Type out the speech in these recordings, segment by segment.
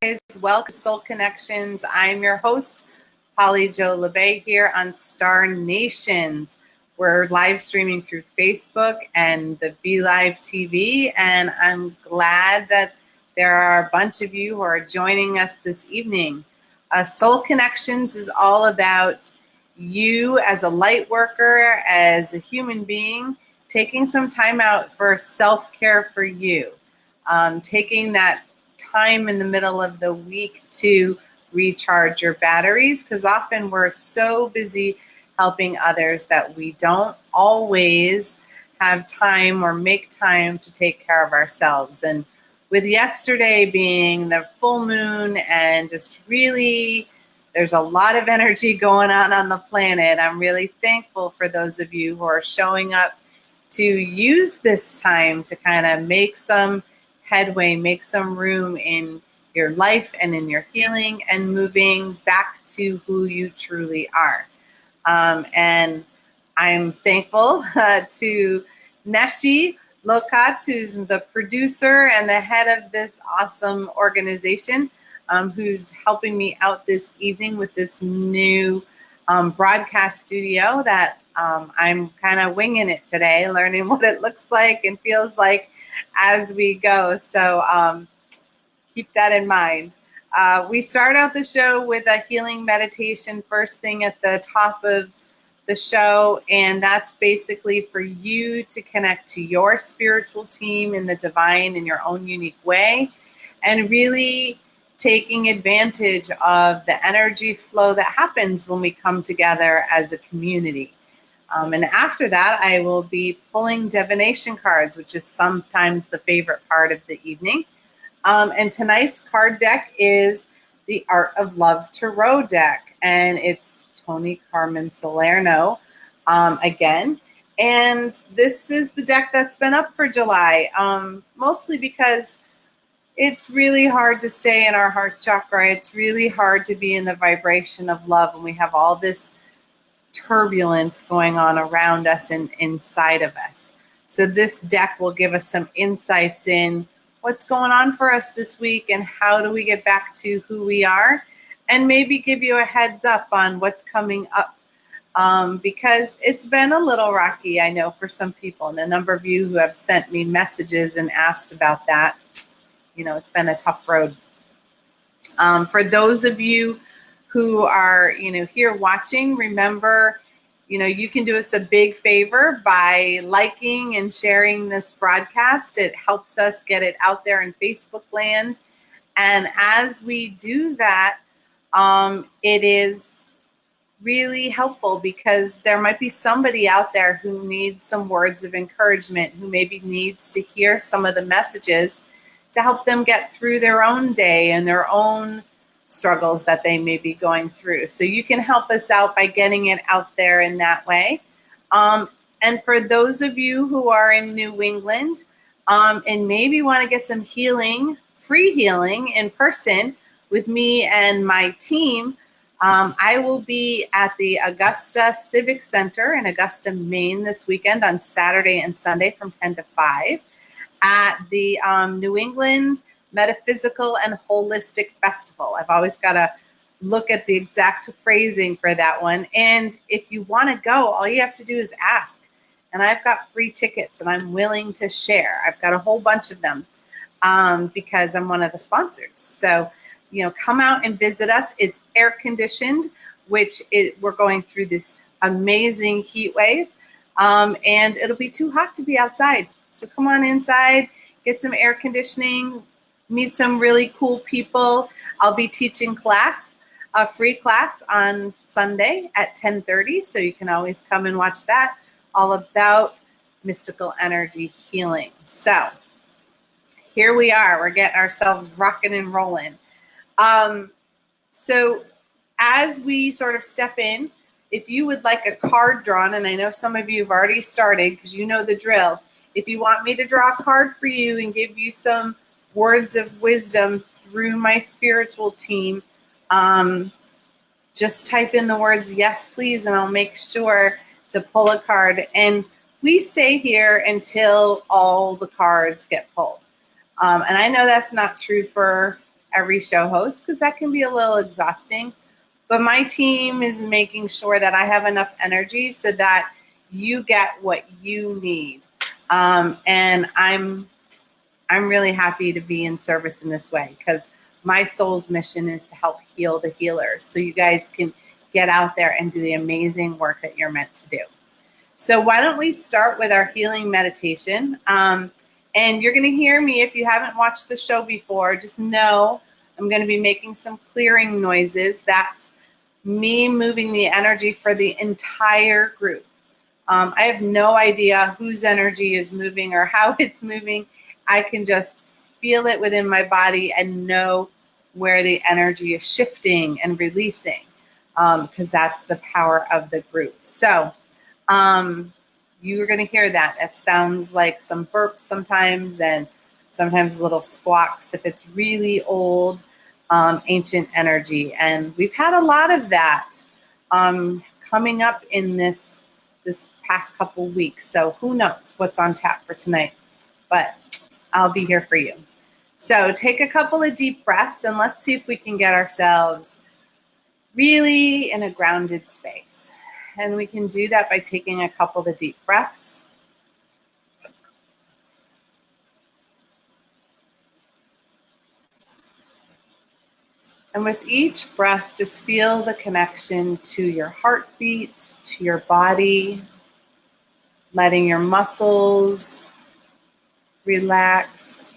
guys. Welcome to Soul Connections. I'm your host, Jo Labbé, here on Star Nations. We're live streaming through Facebook and the Be Live TV, and I'm glad that there are a bunch of you who are joining us this evening. Soul Connections is all about you as a light worker, as a human being, taking some time out for self-care for you, taking that time in the middle of the week to recharge your batteries, because often we're so busy helping others that we don't always have time or make time to take care of ourselves. And with yesterday being the full moon and just really there's a lot of energy going on the planet, I'm really thankful for those of you who are showing up to use this time to kind of make some headway, make some room in your life and in your healing and moving back to who you truly are. And I'm thankful to Neshi Lokatz, who's the producer and the head of this awesome organization, who's helping me out this evening with this new broadcast studio that I'm kind of winging it today, learning what it looks like and feels like as we go. So keep that in mind. We start out the show with a healing meditation first thing at the top of the show, and that's basically for you to connect to your spiritual team in the divine in your own unique way, and really taking advantage of the energy flow that happens when we come together as a community. And after that, I will be pulling divination cards, which is sometimes the favorite part of the evening. And tonight's card deck is the Art of Love Tarot deck, and it's Tony Carmen Salerno again. And this is the deck that's been up for July, mostly because it's really hard to stay in our heart chakra. It's really hard to be in the vibration of love when we have all this turbulence going on around us and inside of us. So this deck will give us some insights in what's going on for us this week and how do we get back to who we are, and maybe give you a heads up on what's coming up, because it's been a little rocky, I know, for some people, and a number of you who have sent me messages and asked about that. You know, it's been a tough road. For those of you who are, here watching, remember, you can do us a big favor by liking and sharing this broadcast. It helps us get it out there in Facebook land. And as we do that, it is really helpful, because there might be somebody out there who needs some words of encouragement, who maybe needs to hear some of the messages to help them get through their own day and their own struggles that they may be going through. So you can help us out by getting it out there in that way. And for those of you who are in New England and maybe want to get some healing, free healing in person with me and my team, I will be at the Augusta Civic Center in Augusta, Maine this weekend on Saturday and Sunday from 10 to 5 at the New England Metaphysical and Holistic Festival. I've always got to look at the exact phrasing for that one. And if you want to go, all you have to do is ask. And I've got free tickets and I'm willing to share. I've got a whole bunch of them because I'm one of the sponsors. So, come out and visit us. It's air conditioned, we're going through this amazing heat wave. And it'll be too hot to be outside. So come on inside, get some air conditioning, meet some really cool people. I'll be teaching a free class on Sunday at 10:30. So you can always come and watch that, all about mystical energy healing. So here we are. We're getting ourselves rocking and rolling. So as we sort of step in, if you would like a card drawn, and I know some of you have already started because you know the drill, if you want me to draw a card for you and give you some words of wisdom through my spiritual team, just type in the words yes please, and I'll make sure to pull a card. And we stay here until all the cards get pulled. And I know that's not true for every show host because that can be a little exhausting. But my team is making sure that I have enough energy so that you get what you need. And I'm really happy to be in service in this way because my soul's mission is to help heal the healers. So you guys can get out there and do the amazing work that you're meant to do. So why don't we start with our healing meditation? And you're going to hear me if you haven't watched the show before. Just know I'm going to be making some clearing noises. That's me moving the energy for the entire group. I have no idea whose energy is moving or how it's moving. I can just feel it within my body and know where the energy is shifting and releasing because that's the power of the group. So you're going to hear that. It sounds like some burps sometimes and sometimes little squawks if it's really old, ancient energy. And we've had a lot of that coming up in this past couple weeks. So who knows what's on tap for tonight. But I'll be here for you. So take a couple of deep breaths and let's see if we can get ourselves really in a grounded space. And we can do that by taking a couple of deep breaths. And with each breath, just feel the connection to your heartbeat, to your body, letting your muscles relax.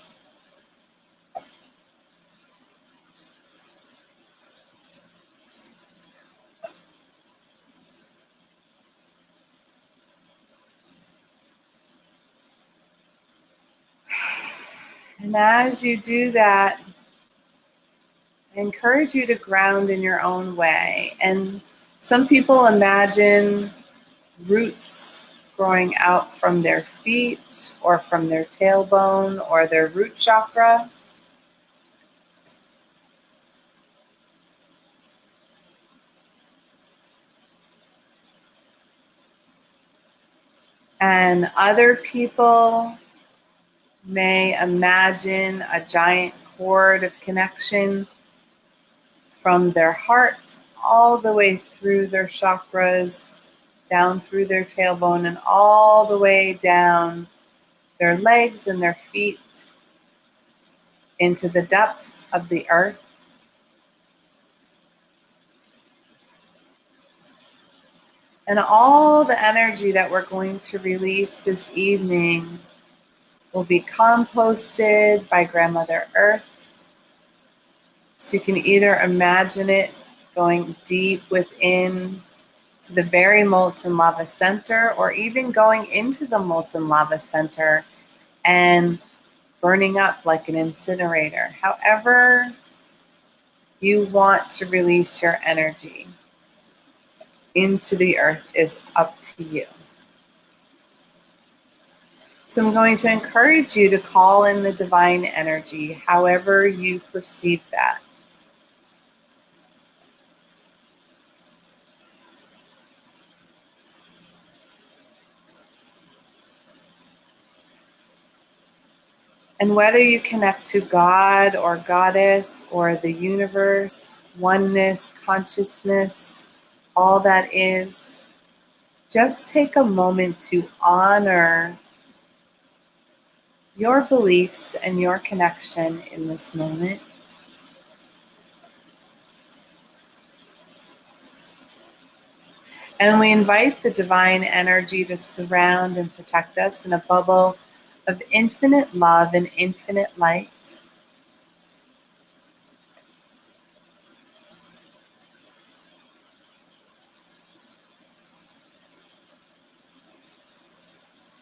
And as you do that, I encourage you to ground in your own way. And some people imagine roots growing out from their feet or from their tailbone or their root chakra. And other people may imagine a giant cord of connection from their heart all the way through their chakras, down through their tailbone, and all the way down their legs and their feet into the depths of the earth. And all the energy that we're going to release this evening will be composted by Grandmother Earth. So you can either imagine it going deep within to the very molten lava center, or even going into the molten lava center and burning up like an incinerator. However you want to release your energy into the earth is up to you. So I'm going to encourage you to call in the divine energy, however you perceive that. And whether you connect to God or Goddess or the universe, oneness, consciousness, all that is, just take a moment to honor your beliefs and your connection in this moment. And we invite the divine energy to surround and protect us in a bubble of infinite love and infinite light.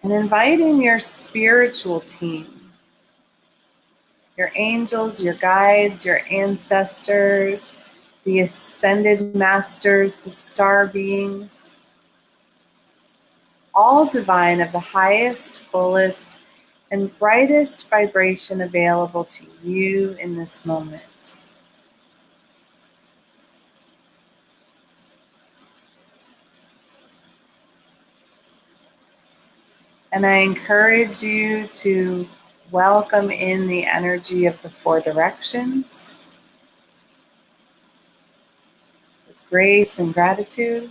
And invite in your spiritual team, your angels, your guides, your ancestors, the ascended masters, the star beings, all divine of the highest, fullest, and brightest vibration available to you in this moment. And I encourage you to welcome in the energy of the four directions. grace and gratitude.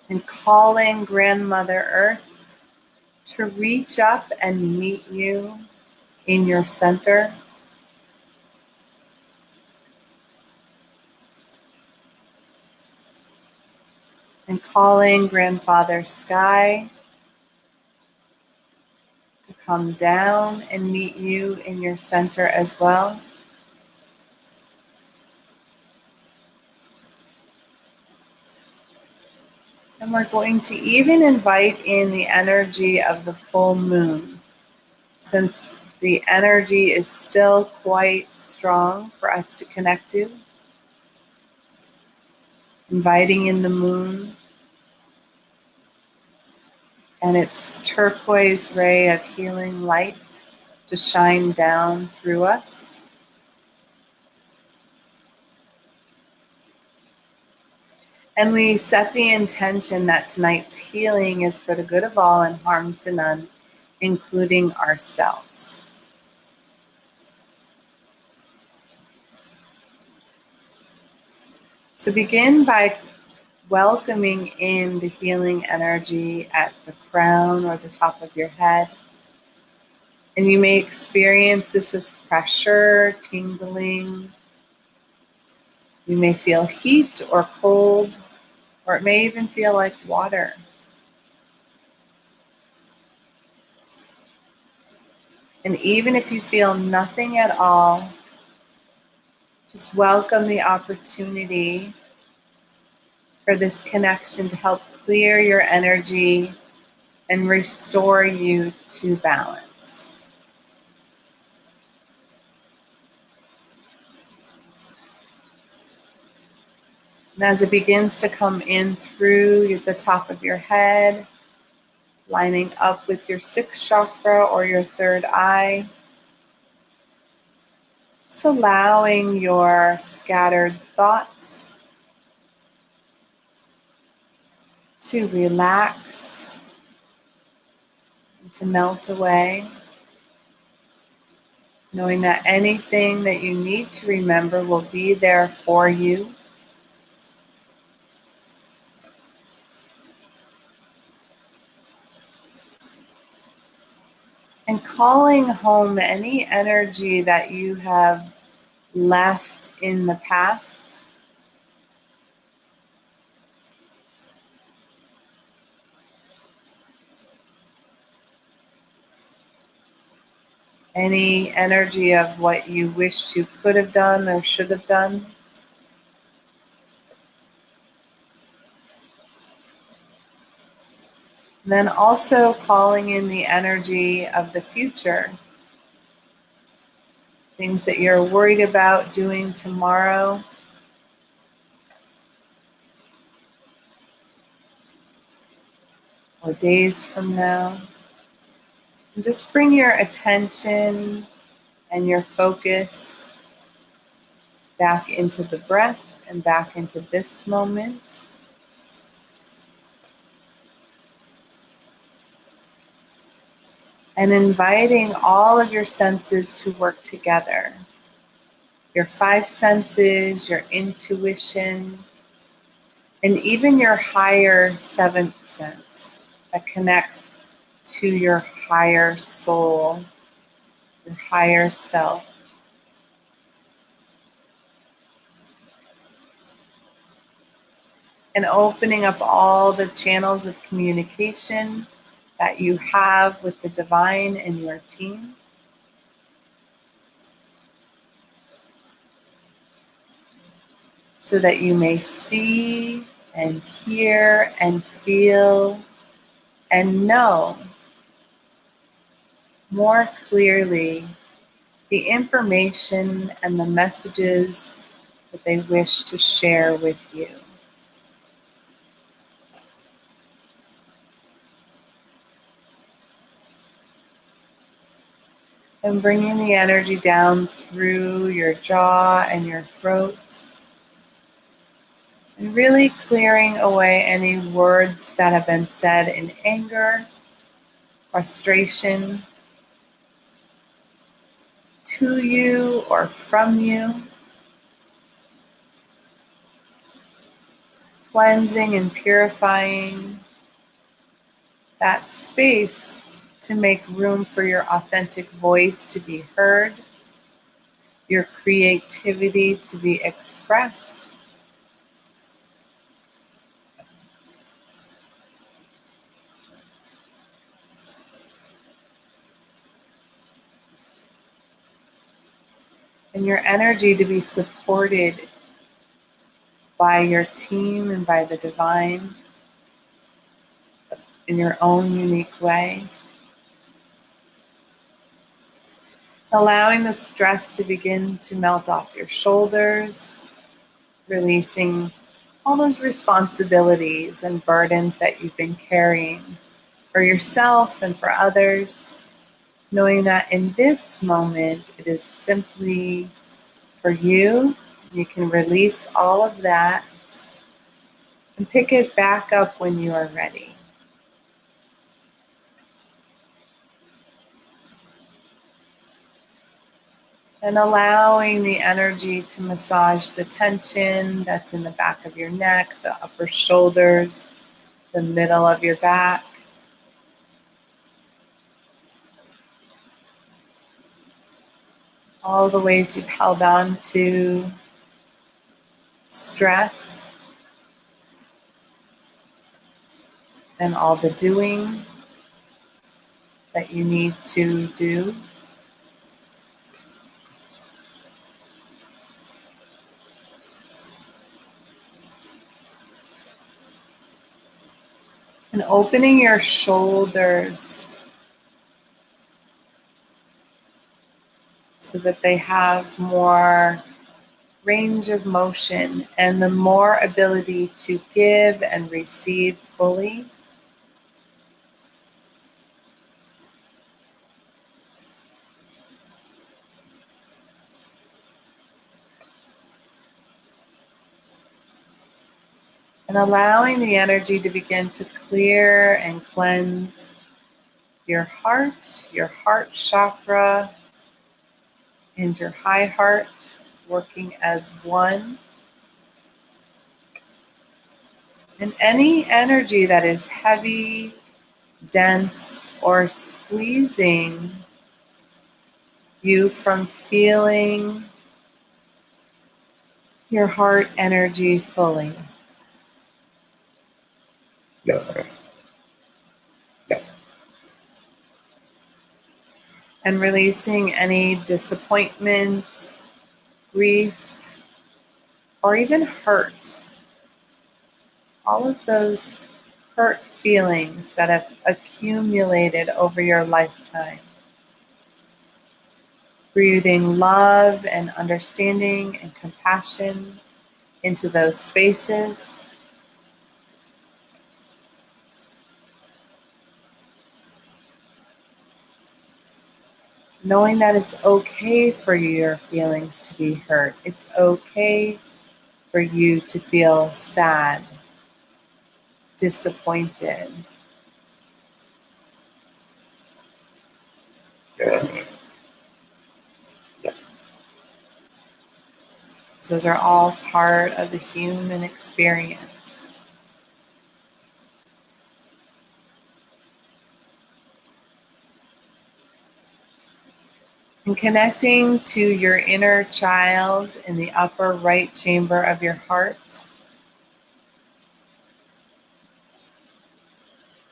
And calling Grandmother Earth to reach up and meet you in your center. And calling Grandfather Sky to come down and meet you in your center as well. And we're going to even invite in the energy of the full moon, since the energy is still quite strong for us to connect to. Inviting in the moon and its turquoise ray of healing light to shine down through us. And we set the intention that tonight's healing is for the good of all and harm to none, including ourselves. So begin by welcoming in the healing energy at the crown or the top of your head. And you may experience this as pressure, tingling. You may feel heat or cold, or it may even feel like water. And even if you feel nothing at all, just welcome the opportunity for this connection to help clear your energy and restore you to balance. And as it begins to come in through the top of your head, lining up with your sixth chakra or your third eye, just allowing your scattered thoughts to relax and to melt away, knowing that anything that you need to remember will be there for you. And calling home any energy that you have left in the past. Any energy of what you wished you could have done or should have done. And then also calling in the energy of the future. Things that you're worried about doing tomorrow. Or days from now. And just bring your attention and your focus back into the breath and back into this moment. And inviting all of your senses to work together. Your five senses, your intuition, and even your higher seventh sense that connects to your higher soul, your higher self. And opening up all the channels of communication that you have with the divine and your team. So that you may see and hear and feel and know more clearly the information and the messages that they wish to share with you. And bringing the energy down through your jaw and your throat. And really clearing away any words that have been said in anger, frustration, to you or from you, cleansing and purifying that space to make room for your authentic voice to be heard, your creativity to be expressed, and your energy to be supported by your team and by the divine in your own unique way. Allowing the stress to begin to melt off your shoulders, releasing all those responsibilities and burdens that you've been carrying for yourself and for others, knowing that in this moment it is simply for you. You can release all of that and pick it back up when you are ready. And allowing the energy to massage the tension that's in the back of your neck, the upper shoulders, the middle of your back. All the ways you've held on to stress and all the doing that you need to do. And opening your shoulders so that they have more range of motion and the more ability to give and receive fully. And allowing the energy to begin to clear and cleanse your heart chakra, and your high heart working as one. And any energy that is heavy, dense, or squeezing you from feeling your heart energy fully. And releasing any disappointment, grief, or even hurt. All of those hurt feelings that have accumulated over your lifetime. Breathing love and understanding and compassion into those spaces. Knowing that it's okay for your feelings to be hurt. It's okay for you to feel sad, disappointed. Those are all part of the human experience. And connecting to your inner child in the upper right chamber of your heart.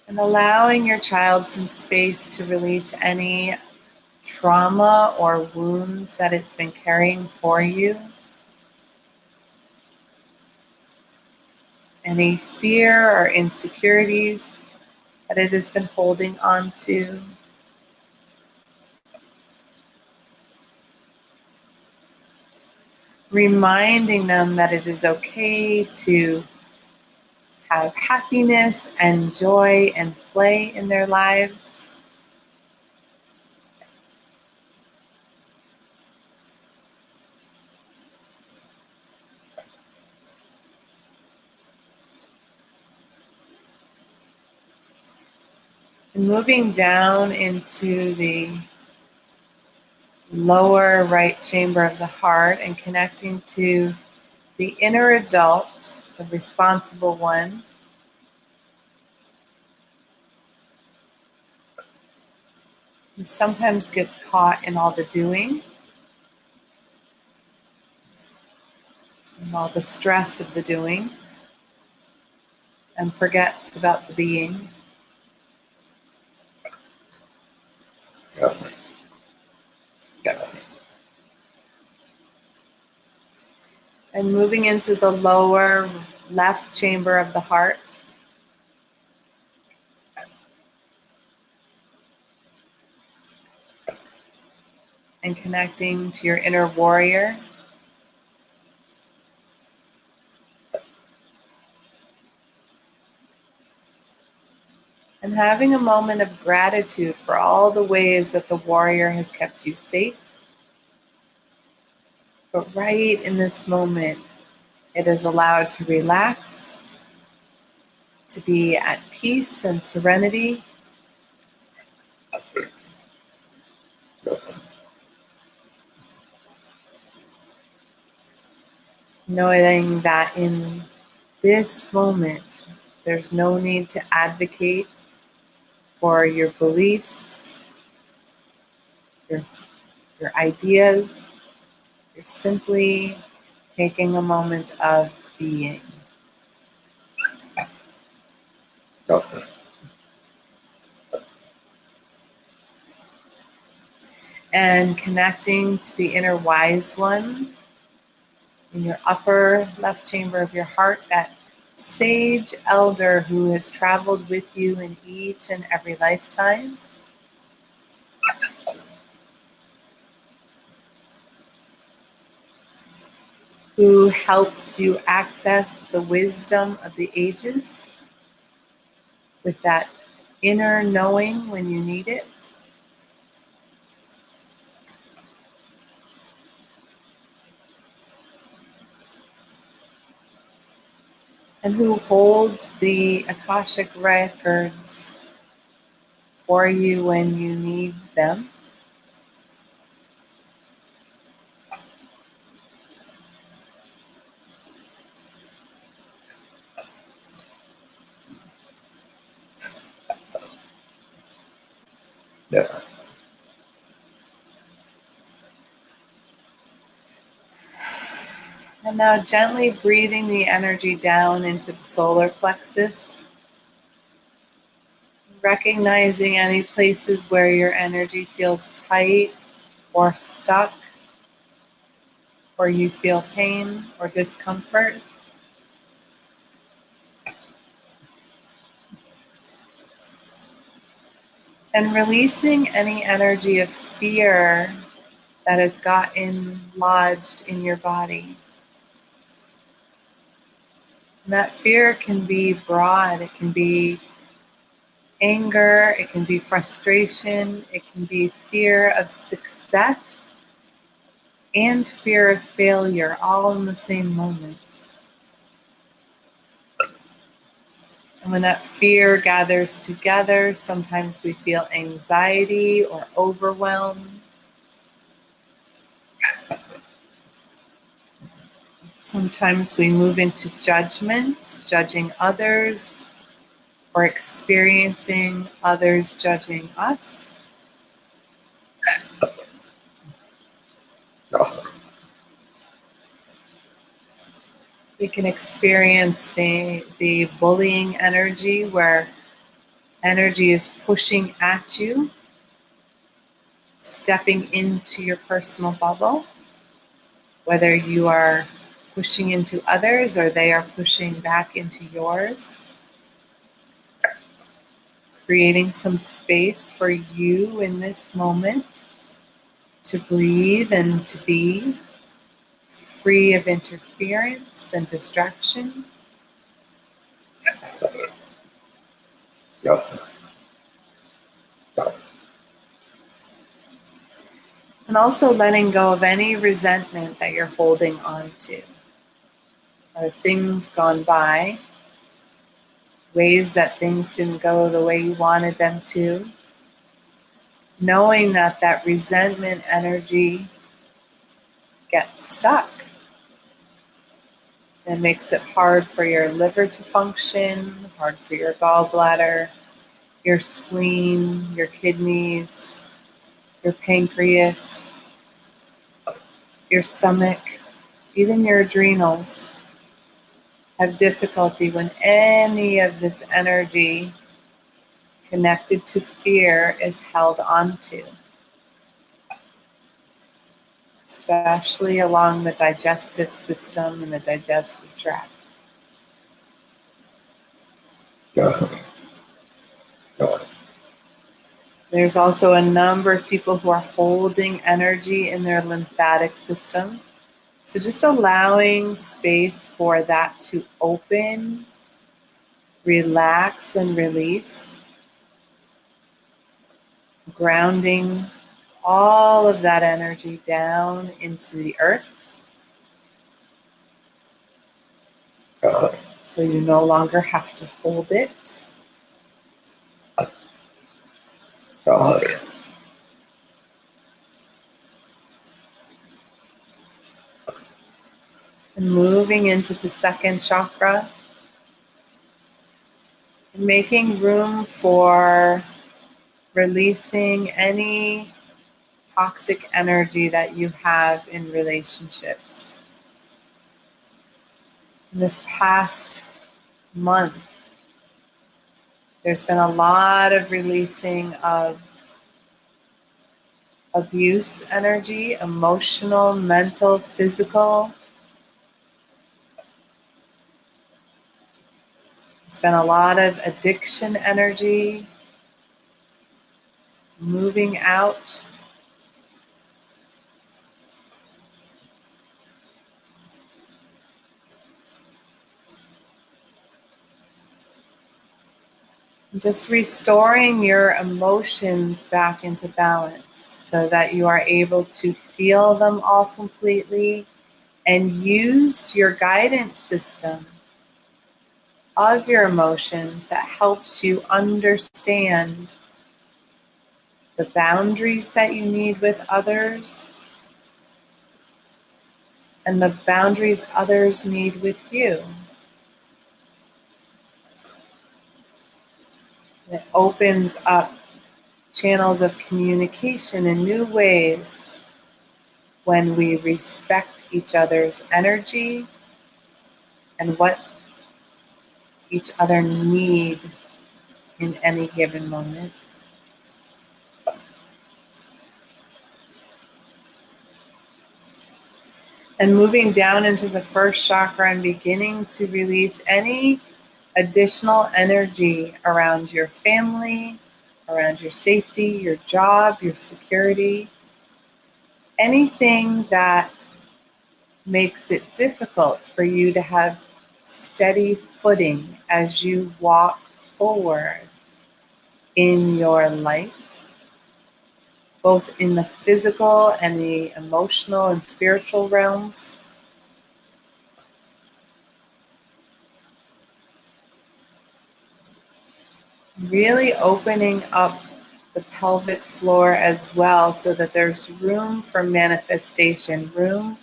And allowing your child some space to release any trauma or wounds that it's been carrying for you. Any fear or insecurities that it has been holding on to. Reminding them that it is okay to have happiness and joy and play in their lives. And moving down into the lower right chamber of the heart and connecting to the inner adult, the responsible one, who sometimes gets caught in all the doing and all the stress of the doing and forgets about the being. And moving into the lower left chamber of the heart. And connecting to your inner warrior. And having a moment of gratitude for all the ways that the warrior has kept you safe. But right in this moment, it is allowed to relax, to be at peace and serenity. Knowing that in this moment, there's no need to advocate for your beliefs, your ideas. You're simply taking a moment of being. And connecting to the inner wise one in your upper left chamber of your heart, that sage elder who has traveled with you in each and every lifetime. Who helps you access the wisdom of the ages with that inner knowing when you need it. And who holds the Akashic records for you when you need them. Yeah. And now gently breathing the energy down into the solar plexus. Recognizing any places where your energy feels tight or stuck, or you feel pain or discomfort. And releasing any energy of fear that has gotten lodged in your body. And that fear can be broad. It can be anger, it can be frustration, it can be fear of success and fear of failure, all in the same moment. And when that fear gathers together, sometimes we feel anxiety or overwhelm. Sometimes we move into judgment, judging others, or experiencing others judging us. We can experience the bullying energy where energy is pushing at you, stepping into your personal bubble, whether you are pushing into others or they are pushing back into yours. Creating some space for you in this moment to breathe and to be free of interference and distraction. And also letting go of any resentment that you're holding on to. Or things gone by, ways that things didn't go the way you wanted them to. knowing that that resentment energy gets stuck. It makes it hard for your liver to function, hard for your gallbladder, your spleen, your kidneys, your pancreas, your stomach, even your adrenals have difficulty when any of this energy connected to fear is held onto, especially along the digestive system and the digestive tract. There's also a number of people who are holding energy in their lymphatic system. So just allowing space for that to open, relax, and release. Grounding all of that energy down into the earth. So you no longer have to hold it. And moving into the second chakra, and making room for releasing any toxic energy that you have in relationships. In this past month, there's been a lot of releasing of abuse energy, emotional, mental, physical. There's been a lot of addiction energy moving out. Just restoring your emotions back into balance so that you are able to feel them all completely and use your guidance system of your emotions that helps you understand the boundaries that you need with others and the boundaries others need with you. It opens up channels of communication in new ways when we respect each other's energy and what each other need in any given moment. And moving down into the first chakra and beginning to release any additional energy around your family, around your safety, your job, your security, anything that makes it difficult for you to have steady footing as you walk forward in your life, both in the physical and the emotional and spiritual realms. Really opening up the pelvic floor as well so that there's room for manifestation, room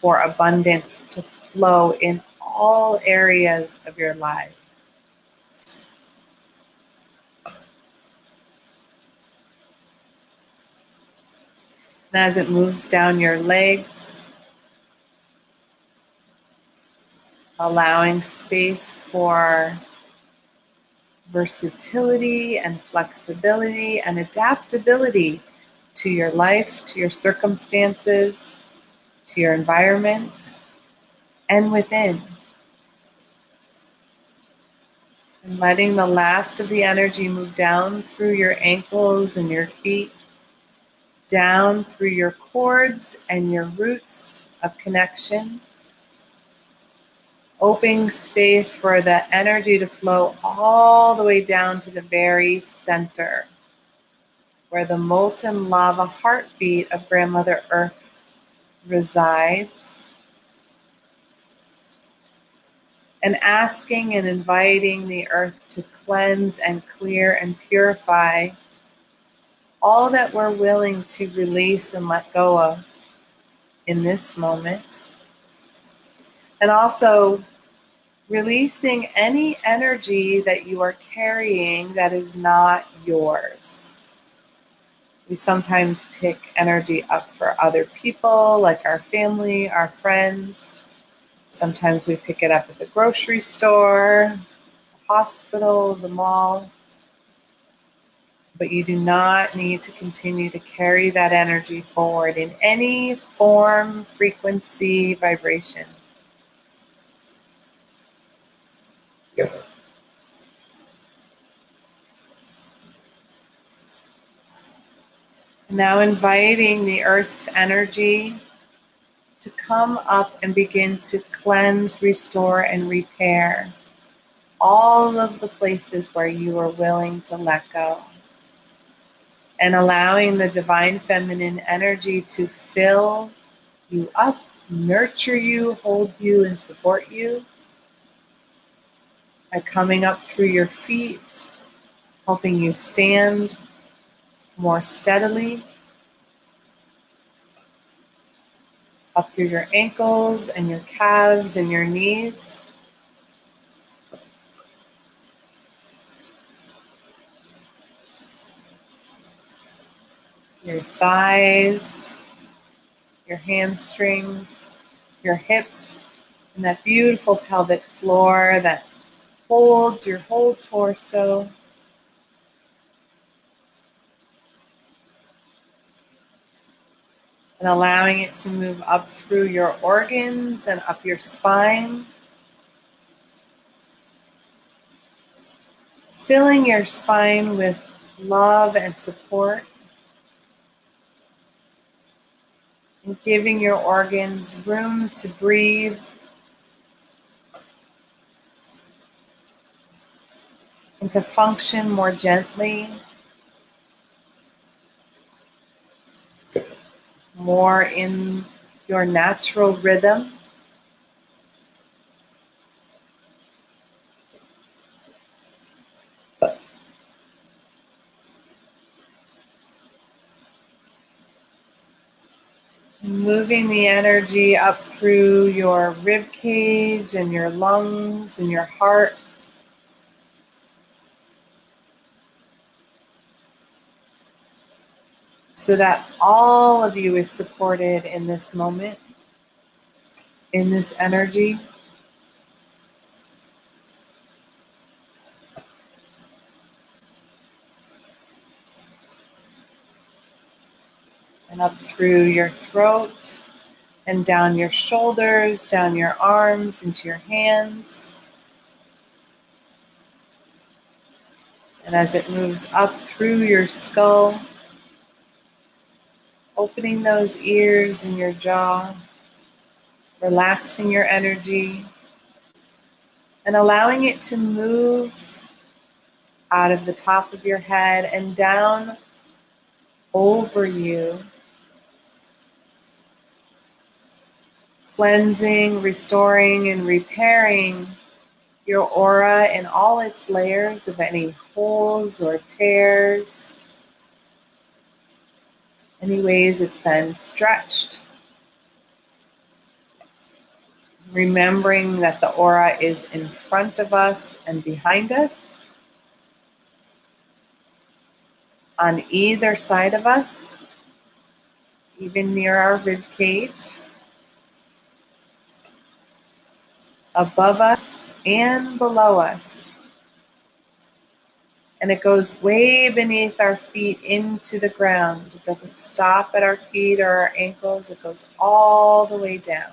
for abundance to flow in all areas of your life. And as it moves down your legs, allowing space for versatility and flexibility and adaptability to your life, to your circumstances, to your environment, and within. And letting the last of the energy move down through your ankles and your feet, down through your cords and your roots of connection, opening space for the energy to flow all the way down to the very center, where the molten lava heartbeat of Grandmother Earth resides, and asking and inviting the earth to cleanse and clear and purify all that we're willing to release and let go of in this moment. And also releasing any energy that you are carrying that is not yours. We sometimes pick energy up for other people, like our family, our friends. Sometimes we pick it up at the grocery store, the hospital, the mall. But you do not need to continue to carry that energy forward in any form, frequency, vibration. Now inviting the earth's energy to come up and begin to cleanse, restore, and repair all of the places where you are willing to let go. And allowing the divine feminine energy to fill you up, nurture you, hold you, and support you by coming up through your feet, helping you stand more steadily, up through your ankles and your calves and your knees. Your thighs, your hamstrings, your hips, and that beautiful pelvic floor that holds your whole torso. And allowing it to move up through your organs and up your spine. Filling your spine with love and support. And giving your organs room to breathe. And to function more gently. More in your natural rhythm. Moving the energy up through your rib cage and your lungs and your heart. So that all of you is supported in this moment, in this energy. And up through your throat and down your shoulders, down your arms, into your hands. And as it moves up through your skull, opening those ears and your jaw, relaxing your energy, and allowing it to move out of the top of your head and down over you, cleansing, restoring, and repairing your aura in all its layers of any holes or tears, any ways it's been stretched. Remembering that the aura is in front of us and behind us, on either side of us, even near our rib cage, above us and below us. And it goes way beneath our feet into the ground. It doesn't stop at our feet or our ankles. It goes all the way down.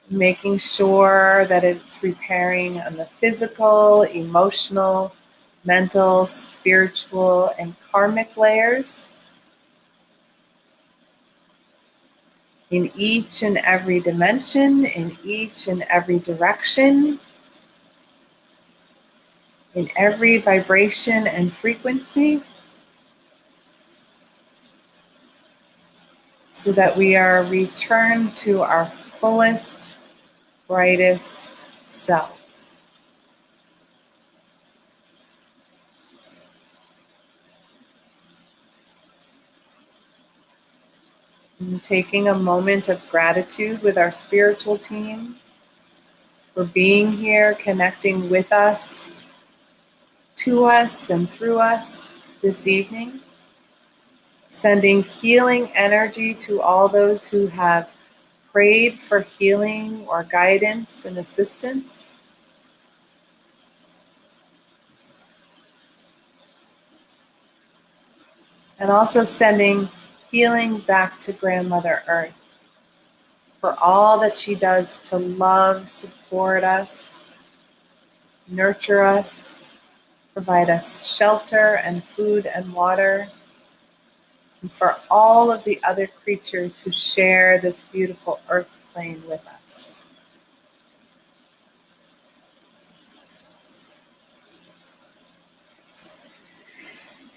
Making sure that it's repairing on the physical, emotional, mental, spiritual, and karmic layers. In each and every dimension, in each and every direction, in every vibration and frequency, so that we are returned to our fullest, brightest self. And taking a moment of gratitude with our spiritual team for being here, connecting with us, to us, and through us this evening. Sending healing energy to all those who have prayed for healing or guidance and assistance. And also sending healing back to Grandmother Earth for all that she does to love, support us, nurture us, provide us shelter and food and water, and for all of the other creatures who share this beautiful earth plane with us.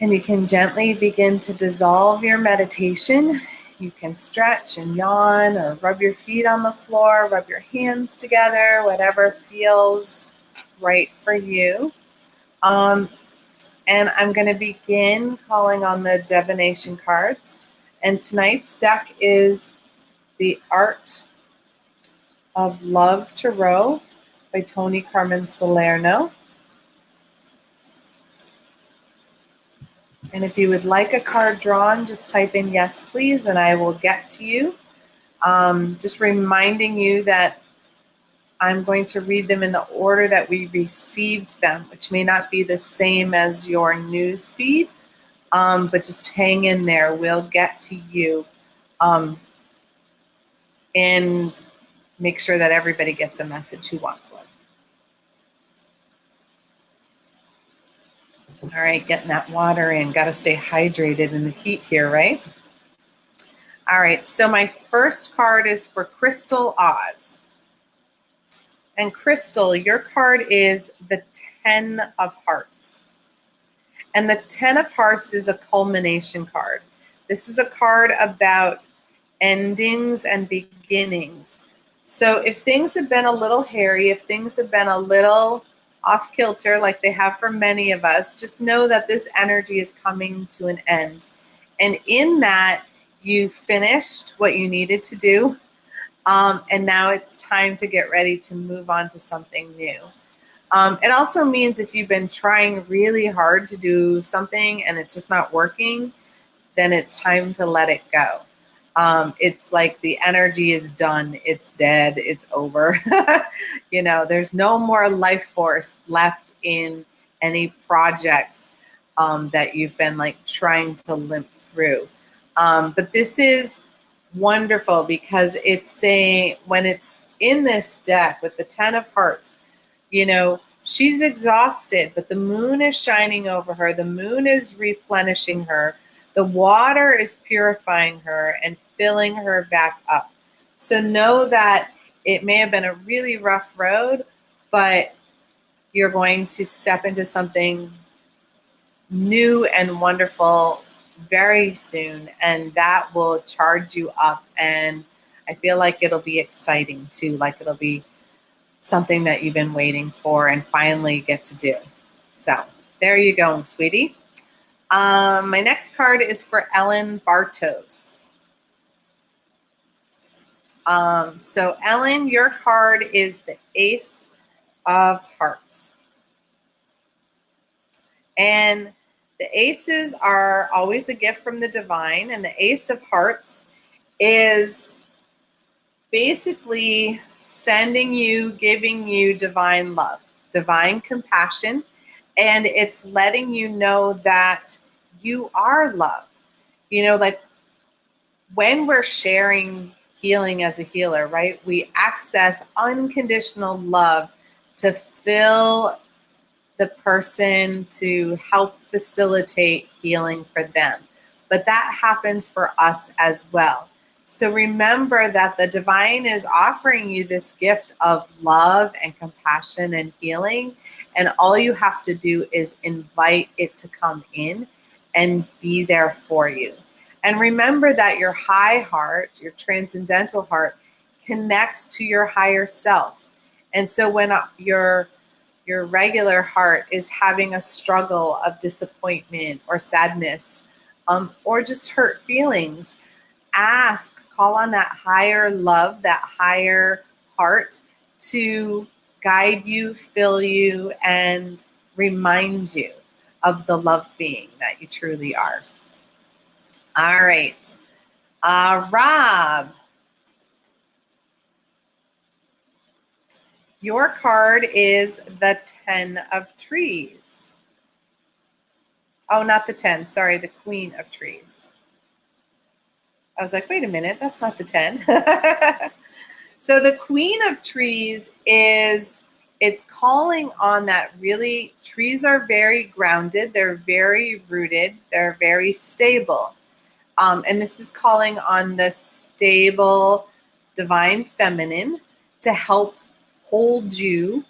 And you can gently begin to dissolve your meditation. You can stretch and yawn or rub your feet on the floor, rub your hands together, whatever feels right for you. And I'm going to begin calling on the divination cards. And tonight's deck is The Art of Love Tarot by Tony Carmen Salerno. And if you would like a card drawn, just type in yes, please, and I will get to you. Just reminding you that I'm going to read them in the order that we received them, which may not be the same as your news feed, but just hang in there. We'll get to you. And make sure that everybody gets a message who wants one. All right, getting that water in. Got to stay hydrated in the heat here, right? All right, so my first card is for Crystal Oz. And Crystal, your card is the 10 of Hearts. And the 10 of Hearts is a culmination card. This is a card about endings and beginnings. So if things have been a little hairy, if things have been a little off kilter, like they have for many of us, just know that this energy is coming to an end. And in that, you finished what you needed to do. And now it's time to get ready to move on to something new. It also means if you've been trying really hard to do something and it's just not working, then it's time to let it go. It's like the energy is done. It's dead. It's over. There's no more life force left in any projects that you've been like trying to limp through. But this is wonderful because it's saying when it's in this deck with the 10 of Hearts, she's exhausted, but the moon is shining over her. The moon is replenishing her. The water is purifying her and filling her back up. So know that it may have been a really rough road, but you're going to step into something new and wonderful very soon, and that will charge you up. And I feel like it'll be exciting too, like it'll be something that you've been waiting for and finally get to do. So there you go, sweetie. My next card is for Ellen Bartos. So Ellen, your card is the Ace of Hearts. And the aces are always a gift from the divine, and the Ace of Hearts is basically sending you, giving you divine love, divine compassion, and it's letting you know that you are love. Like when we're sharing healing as a healer, right? We access unconditional love to fill the person, to help facilitate healing for them. But that happens for us as well. So remember that the divine is offering you this gift of love and compassion and healing. And all you have to do is invite it to come in and be there for you. And remember that your high heart, your transcendental heart, connects to your higher self. And so when your regular heart is having a struggle of disappointment or sadness, or just hurt feelings, call on that higher love, that higher heart to guide you, fill you, and remind you of the love being that you truly are. All right. Rob, your card is the 10 of Trees. Oh, not the 10. Sorry, the Queen of Trees. I was like, wait a minute, that's not the 10. So the Queen of Trees it's calling on that really, trees are very grounded, they're very rooted, they're very stable. And this is calling on the stable divine feminine to help hold you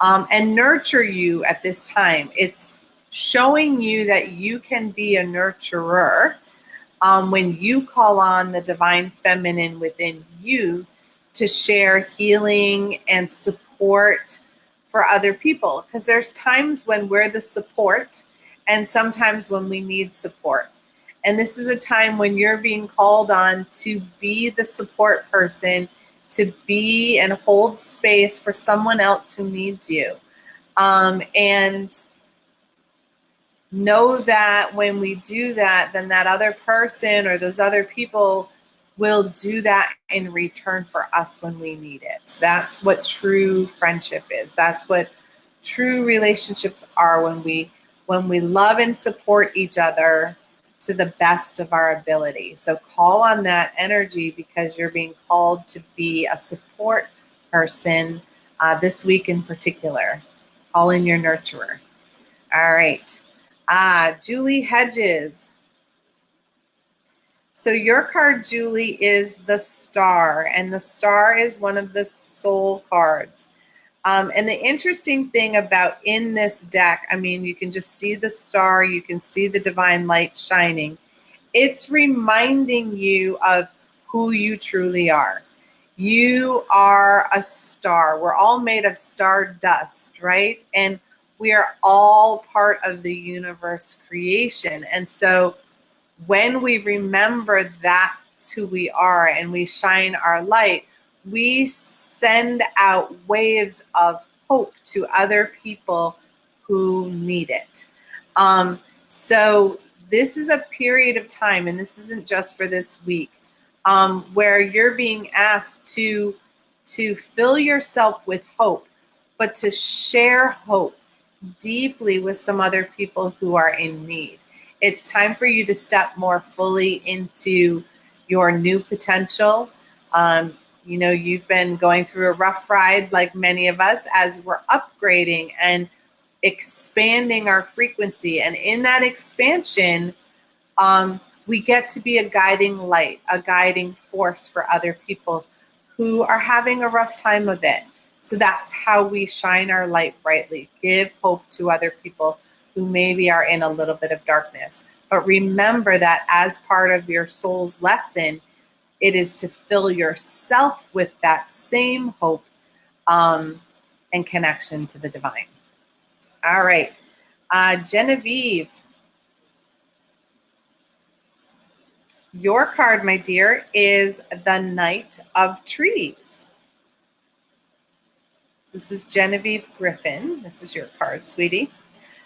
and nurture you at this time. It's showing you that you can be a nurturer when you call on the divine feminine within you to share healing and support for other people. Because there's times when we're the support and sometimes when we need support. And this is a time when you're being called on to be the support person, to be and hold space for someone else who needs you. And know that when we do that, then that other person or those other people will do that in return for us when we need it. That's what true friendship is. That's what true relationships are, when we love and support each other to the best of our ability. So call on that energy, because you're being called to be a support person this week in particular. Call in your nurturer. All right. Julie Hedges. So your card, Julie, is the Star, and the Star is one of the soul cards. And the interesting thing about in this deck, I mean, you can just see the star, you can see the divine light shining. It's reminding you of who you truly are. You are a star. We're all made of star dust, right? And we are all part of the universe creation. And so when we remember that's who we are and we shine our light, we send out waves of hope to other people who need it. So this is a period of time, and this isn't just for this week, where you're being asked to fill yourself with hope, but to share hope deeply with some other people who are in need. It's time for you to step more fully into your new potential. You know, you've been going through a rough ride like many of us as we're upgrading and expanding our frequency. And in that expansion, we get to be a guiding light, a guiding force for other people who are having a rough time of it. So that's how we shine our light brightly, give hope to other people who maybe are in a little bit of darkness. But remember that as part of your soul's lesson, it is to fill yourself with that same hope and connection to the divine. All right. Genevieve, your card, my dear, is the Knight of Trees. This is Genevieve Griffin. This is your card, sweetie.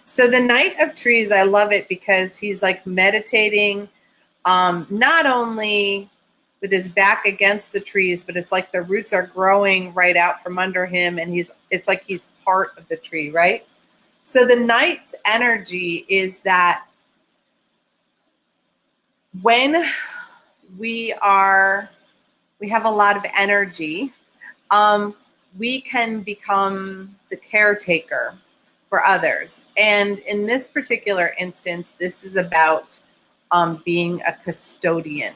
So the Knight of Trees, I love it because he's like meditating, not only with his back against the trees, but it's like the roots are growing right out from under him, and it's like he's part of the tree, right? So the Knight's energy is that when we have a lot of energy, we can become the caretaker for others. And in this particular instance, this is about being a custodian.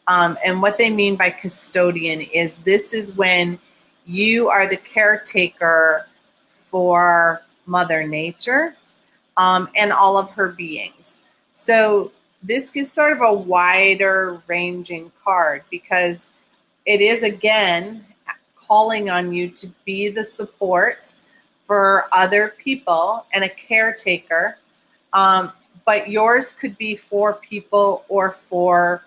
And what they mean by custodian is this is when you are the caretaker for Mother Nature and all of her beings. So this is sort of a wider ranging card because it is, again, calling on you to be the support for other people and a caretaker. But yours could be for people or for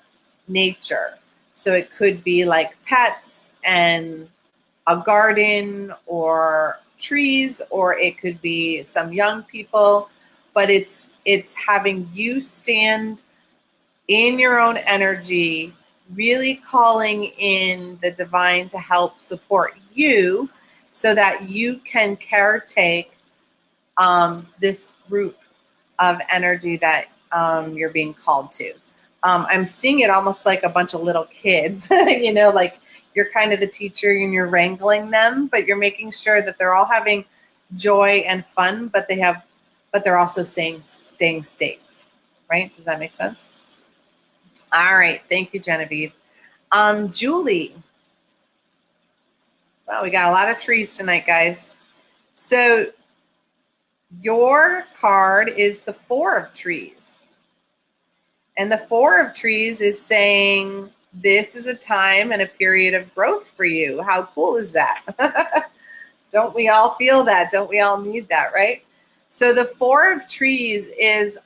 nature. So it could be like pets and a garden or trees, or it could be some young people, but it's having you stand in your own energy, really calling in the divine to help support you so that you can caretake this group of energy that you're being called to. I'm seeing it almost like a bunch of little kids, like you're kind of the teacher and you're wrangling them, but you're making sure that they're all having joy and fun, but they're also staying safe, right? Does that make sense? All right, thank you, Genevieve. Julie. Well, we got a lot of trees tonight, guys. So your card is the Four of Trees. And the Four of Trees is saying this is a time and a period of growth for you. How cool is that? Don't we all feel that? Don't we all need that, right? So the Four of Trees is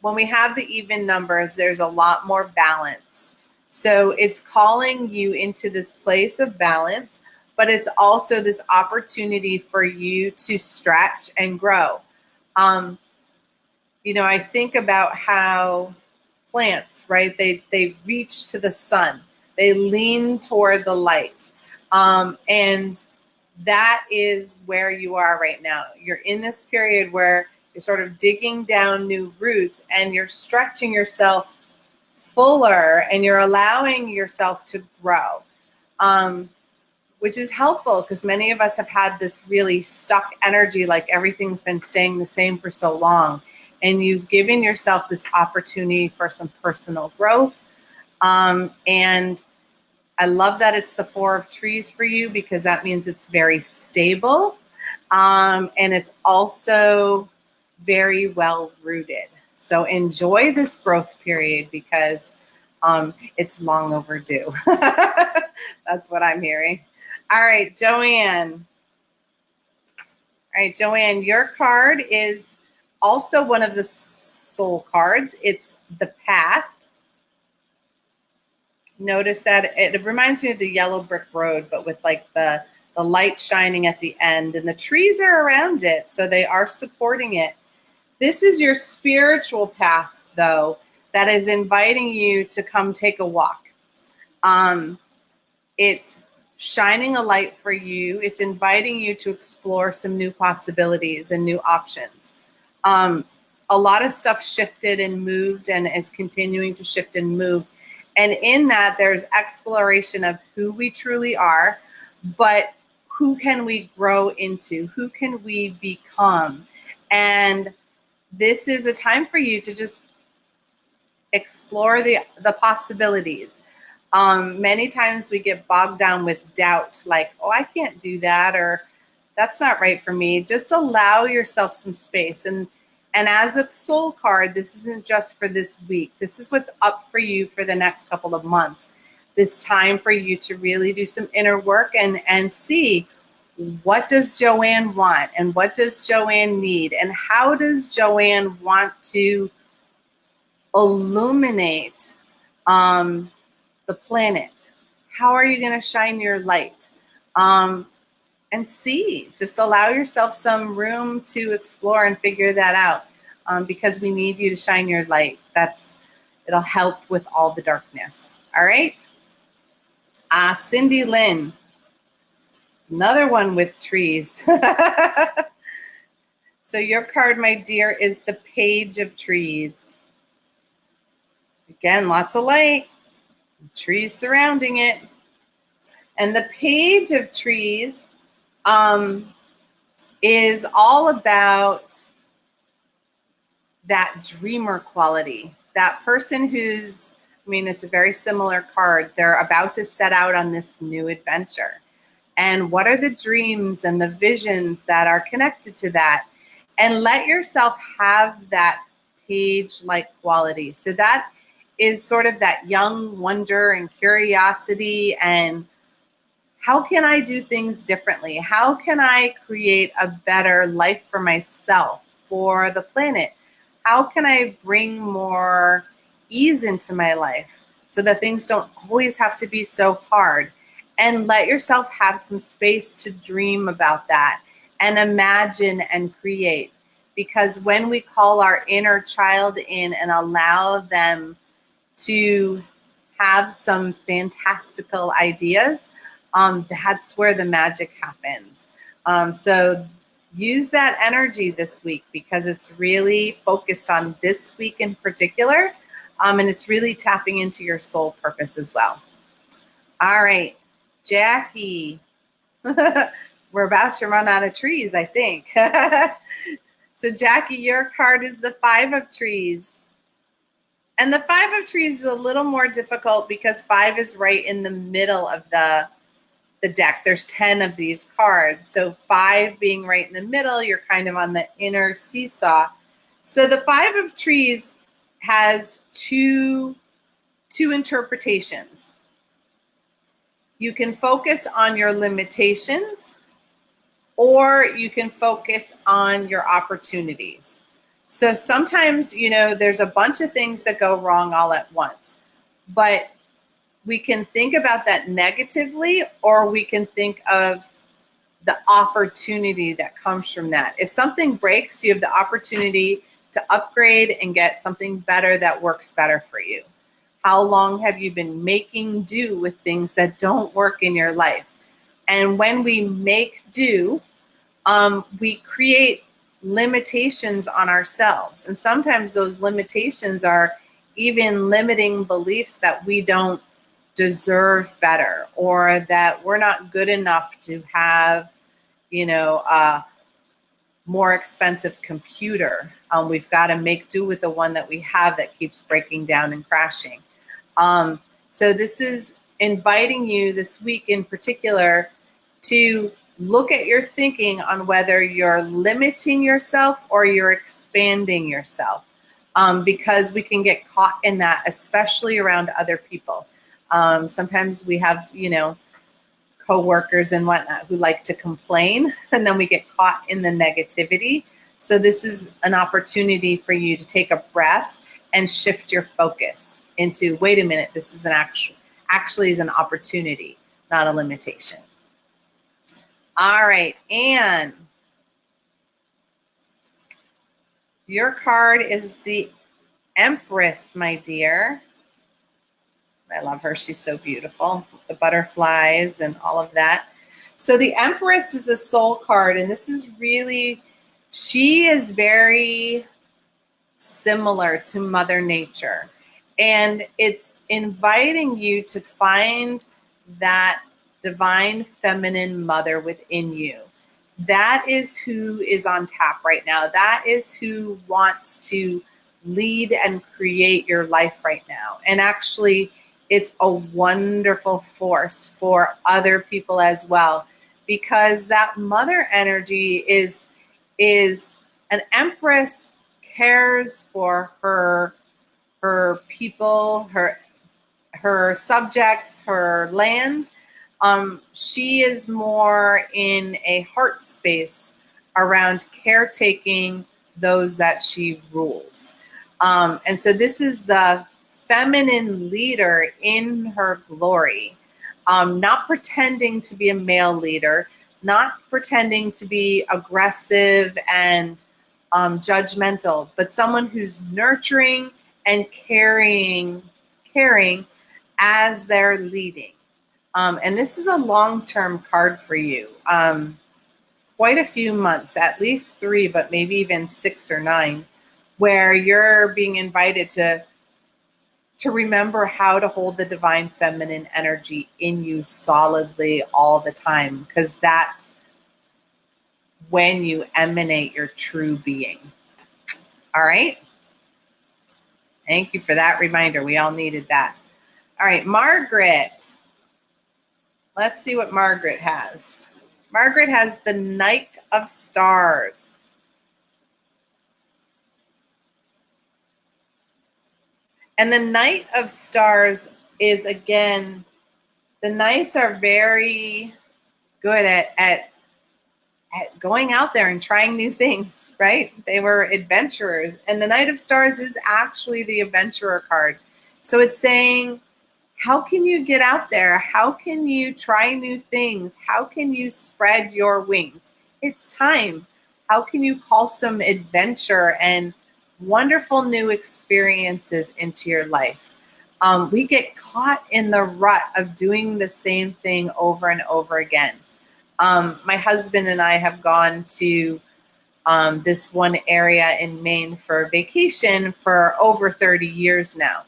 when we have the even numbers, there's a lot more balance. So it's calling you into this place of balance, but it's also this opportunity for you to stretch and grow. I think about how plants, right? They reach to the sun. They lean toward the light. And that is where you are right now. You're in this period where you're sort of digging down new roots and you're stretching yourself fuller and you're allowing yourself to grow, which is helpful because many of us have had this really stuck energy, like everything's been staying the same for so long. And you've given yourself this opportunity for some personal growth. And I love that it's the Four of Trees for you because that means it's very stable. And it's also very well rooted. So enjoy this growth period because it's long overdue. That's what I'm hearing. All right, Joanne. All right, Joanne, your card is also one of the soul cards. It's the Path. Notice that it reminds me of the yellow brick road, but with like the light shining at the end, and the trees are around it, so they are supporting it. This is your spiritual path, though, that is inviting you to come take a walk. It's shining a light for you. It's inviting you to explore some new possibilities and new options. A lot of stuff shifted and moved and is continuing to shift and move. And in that, there's exploration of who we truly are, but who can we grow into? Who can we become? And this is a time for you to just explore the possibilities. Many times we get bogged down with doubt, like, oh, I can't do that, or that's not right for me. Just allow yourself some space. And as a soul card, this isn't just for this week. This is what's up for you for the next couple of months. This time for you to really do some inner work and see, what does Joanne want and what does Joanne need and how does Joanne want to illuminate the planet? How are you going to shine your light? And see, just allow yourself some room to explore and figure that out, because we need you to shine your light. It'll help with all the darkness. All right. Cindy Lynn, another one with trees. So your card, my dear, is the Page of Trees. Again, lots of light, trees surrounding it. And the Page of Trees is all about that dreamer quality, that person who's, it's a very similar card. They're about to set out on this new adventure. And what are the dreams and the visions that are connected to that? And let yourself have that page-like quality. So that is sort of that young wonder and curiosity and how can I do things differently? How can I create a better life for myself, for the planet? How can I bring more ease into my life? so that things don't always have to be so hard. And let yourself have some space to dream about that and imagine and create. Because when we call our inner child in and allow them to have some fantastical ideas, that's where the magic happens. So use that energy this week, because it's really focused on this week in particular, and it's really tapping into your soul purpose as well. All right, Jackie. We're about to run out of trees, I think. So Jackie, your card is the 5 of Trees. And the 5 of Trees is a little more difficult because 5 is right in the middle of the deck. There's 10 of these cards. So 5 being right in the middle, you're kind of on the inner seesaw. So the 5 of Trees has two interpretations. You can focus on your limitations, or you can focus on your opportunities. So sometimes, there's a bunch of things that go wrong all at once, but we can think about that negatively, or we can think of the opportunity that comes from that. If something breaks, you have the opportunity to upgrade and get something better that works better for you. How long have you been making do with things that don't work in your life? And when we make do, we create limitations on ourselves. And sometimes those limitations are even limiting beliefs that we don't deserve better, or that we're not good enough to have, a more expensive computer. We've got to make do with the one that we have that keeps breaking down and crashing. So this is inviting you this week in particular to look at your thinking on whether you're limiting yourself or you're expanding yourself, because we can get caught in that, especially around other people. Sometimes we have, coworkers and whatnot who like to complain, and then we get caught in the negativity. So this is an opportunity for you to take a breath and shift your focus into, wait a minute, this is actually is an opportunity, not a limitation. All right, Anne, your card is the Empress, my dear. I love her. She's so beautiful. The butterflies and all of that. So the Empress is a soul card, and this is really, she is very similar to Mother Nature. And it's inviting you to find that divine feminine mother within you. That is who is on tap right now. That is who wants to lead and create your life right now. And actually, it's a wonderful force for other people as well, because that mother energy is an empress cares for her people, her subjects, her land. She is more in a heart space around caretaking those that she rules. And so this is the feminine leader in her glory, not pretending to be a male leader, not pretending to be aggressive and judgmental, but someone who's nurturing and caring as they're leading. And this is a long-term card for you. Quite a few months, at least 3, but maybe even 6 or 9, where you're being invited to remember how to hold the divine feminine energy in you solidly all the time, because that's when you emanate your true being. All right? Thank you for that reminder. We all needed that. All right, Margaret. Let's see what Margaret has. Margaret has the Knight of Stars. And the Knight of Stars is, again, the Knights are very good at going out there and trying new things, right? They were adventurers. And the Knight of Stars is actually the adventurer card. So it's saying, how can you get out there? How can you try new things? How can you spread your wings? It's time. How can you call some adventure and wonderful new experiences into your life? We get caught in the rut of doing the same thing over and over again. My husband and I have gone to this one area in Maine for vacation for over 30 years now.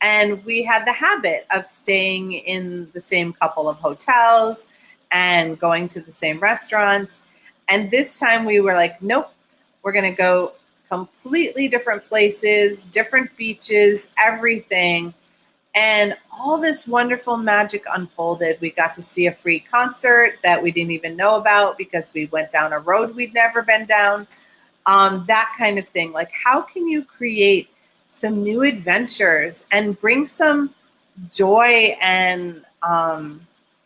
And we had the habit of staying in the same couple of hotels and going to the same restaurants. And this time we were like, nope, we're going to go completely different places, different beaches, everything. And all this wonderful magic unfolded. We got to see a free concert that we didn't even know about because we went down a road we'd never been down. That kind of thing. Like, how can you create some new adventures and bring some joy and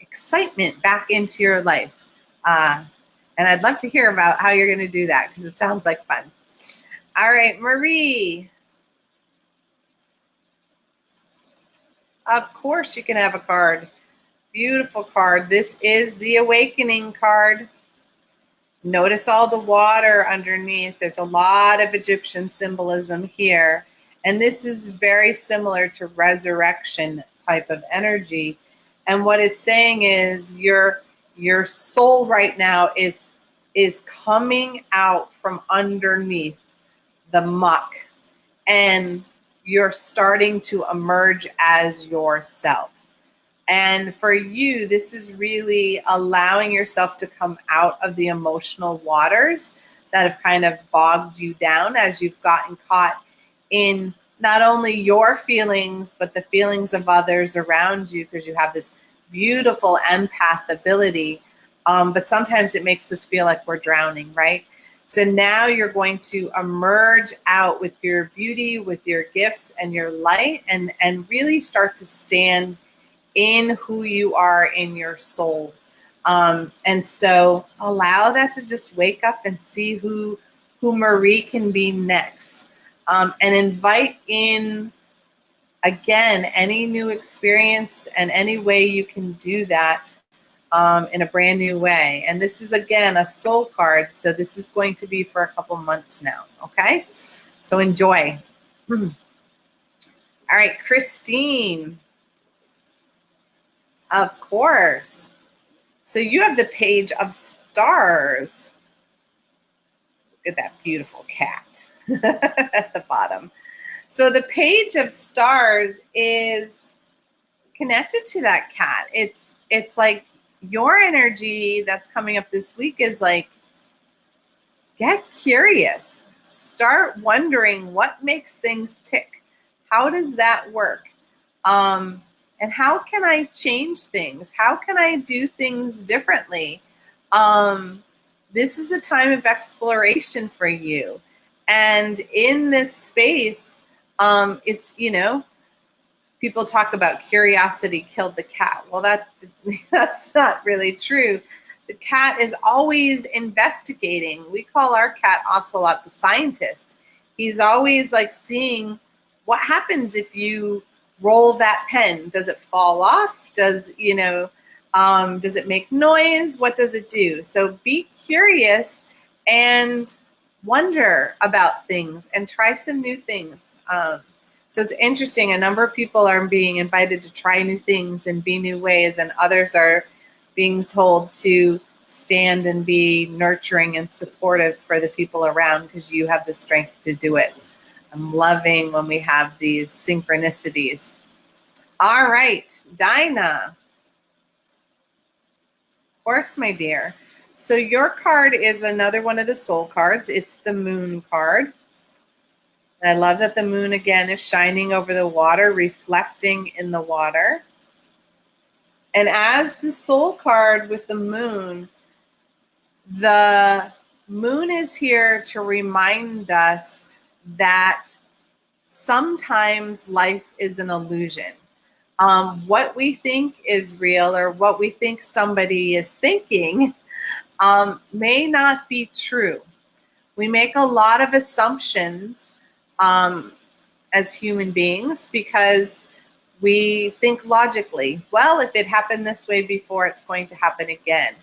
excitement back into your life? And I'd love to hear about how you're going to do that because it sounds like fun. All right, Marie. Of course you can have a card. Beautiful card. This is the Awakening card. Notice all the water underneath. There's a lot of Egyptian symbolism here. And this is very similar to resurrection type of energy. And what it's saying is your soul right now is coming out from underneath the muck. And you're starting to emerge as yourself. And for you, this is really allowing yourself to come out of the emotional waters that have kind of bogged you down as you've gotten caught in not only your feelings, but the feelings of others around you, because you have this beautiful empath ability. But sometimes it makes us feel like we're drowning, right? So now you're going to emerge out with your beauty, with your gifts and your light, and really start to stand in who you are in your soul. And so allow that to just wake up and see who Marie can be next. And invite in, again, any new experience and any way you can do that in a brand new way. And this is, again, a soul card. So this is going to be for a couple months now. Okay. So enjoy. All right, Christine. Of course. So you have the Page of Stars. Look at that beautiful cat at the bottom. So the Page of Stars is connected to that cat. It's like your energy that's coming up this week is like, get curious. Start wondering what makes things tick. How does that work? And how can I change things? How can I do things differently? This is a time of exploration for you. And in this space, it's, people talk about curiosity killed the cat. Well, that's not really true. The cat is always investigating. We call our cat Ocelot the scientist. He's always like seeing what happens if you roll that pen. Does it fall off? Does it make noise? What does it do? So be curious and wonder about things and try some new things. So it's interesting. A number of people are being invited to try new things and be new ways, and others are being told to stand and be nurturing and supportive for the people around because you have the strength to do it. I'm loving when we have these synchronicities. All right, Dinah. Of course, my dear. So your card is another one of the soul cards. It's the Moon card. And I love that the moon, again, is shining over the water, reflecting in the water. And as the soul card with the moon is here to remind us that sometimes life is an illusion. What we think is real or what we think somebody is thinking may not be true. We make a lot of assumptions as human beings because We think logically, well, if it happened this way before, it's going to happen again.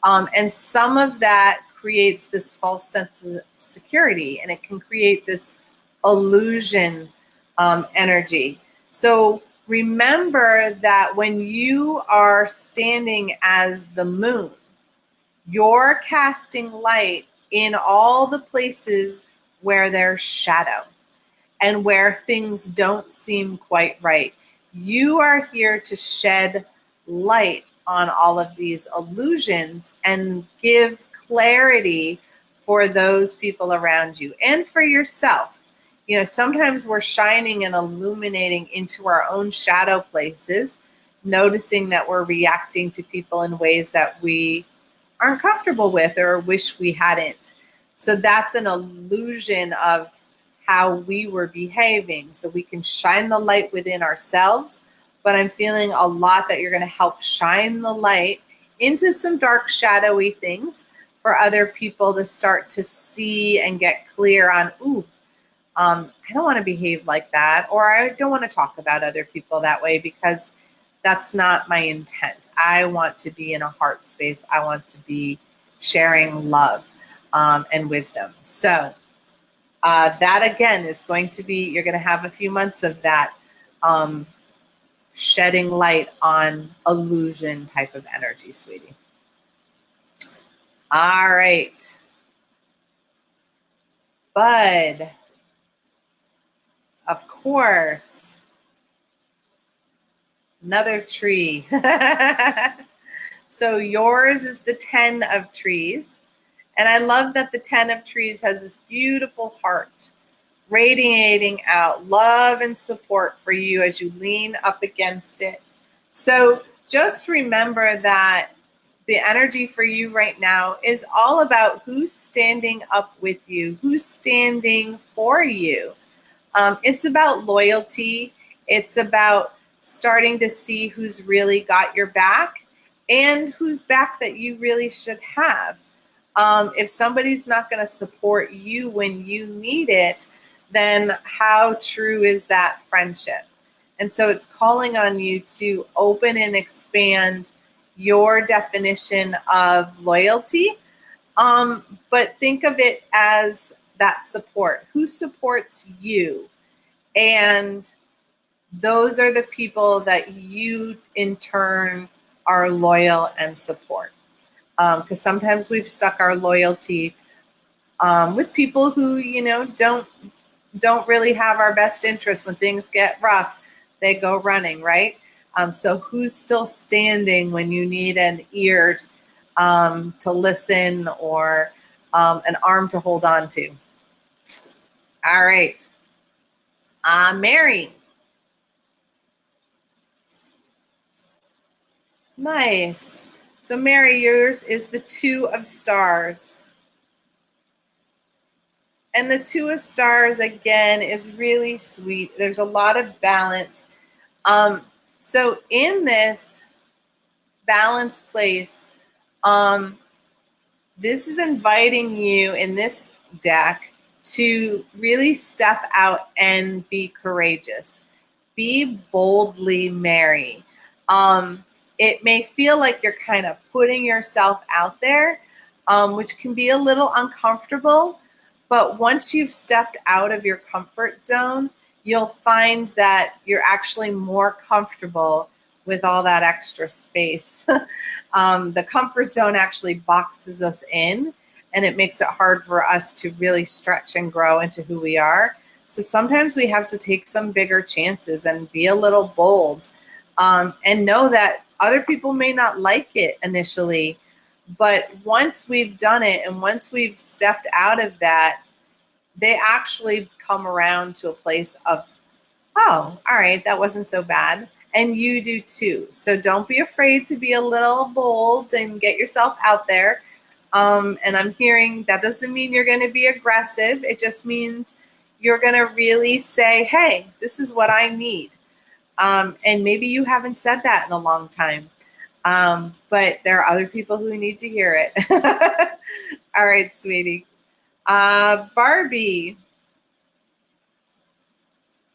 And some of that creates this false sense of security, and it can create this illusion energy. So remember that when you are standing as the moon, you're casting light in all the places where there's shadow and where things don't seem quite right. You are here to shed light on all of these illusions and give clarity for those people around you and for yourself. You know, sometimes we're shining and illuminating into our own shadow places, noticing that we're reacting to people in ways that we aren't comfortable with or wish we hadn't. So that's an illusion of how we were behaving. So we can shine the light within ourselves, but I'm feeling a lot that you're going to help shine the light into some dark, shadowy things for other people to start to see and get clear on, I don't want to behave like that, or I don't want to talk about other people that way because that's not my intent. I want to be in a heart space. I want to be sharing love and wisdom. So that again is going to be, you're going to have a few months of that shedding light on illusion type of energy, sweetie. All right. Bud, of course. Another tree. So yours is the 10 of trees. And I love that the 10 of trees has this beautiful heart radiating out love and support for you as you lean up against it. So just remember that the energy for you right now is all about who's standing up with you, who's standing for you. It's about loyalty. It's about starting to see who's really got your back and whose back that you really should have. If somebody's not going to support you when you need it, then how true is that friendship? And so it's calling on you to open and expand your definition of loyalty, but think of it as that support. Who supports you? And those are the people that you in turn are loyal and support. Because sometimes we've stuck our loyalty with people who, you know, don't really have our best interest. When things get rough, they go running, right? So who's still standing when you need an ear to listen or an arm to hold on to? All right. Mary. Nice. So Mary, yours is the 2 of stars. And the 2 of stars, again, is really sweet. There's a lot of balance. So in this balanced place, this is inviting you in this deck to really step out and be courageous. Be boldly Mary. It may feel like you're kind of putting yourself out there, which can be a little uncomfortable. But once you've stepped out of your comfort zone, you'll find that you're actually more comfortable with all that extra space. The comfort zone actually boxes us in, and it makes it hard for us to really stretch and grow into who we are. So sometimes we have to take some bigger chances and be a little bold, and know that other people may not like it initially, but once we've done it and once we've stepped out of that, they actually come around to a place of, oh, all right, that wasn't so bad. And you do too. So don't be afraid to be a little bold and get yourself out there. And I'm hearing that doesn't mean you're going to be aggressive. It just means you're going to really say, hey, this is what I need. And maybe you haven't said that in a long time. But there are other people who need to hear it. All right, sweetie. Barbie.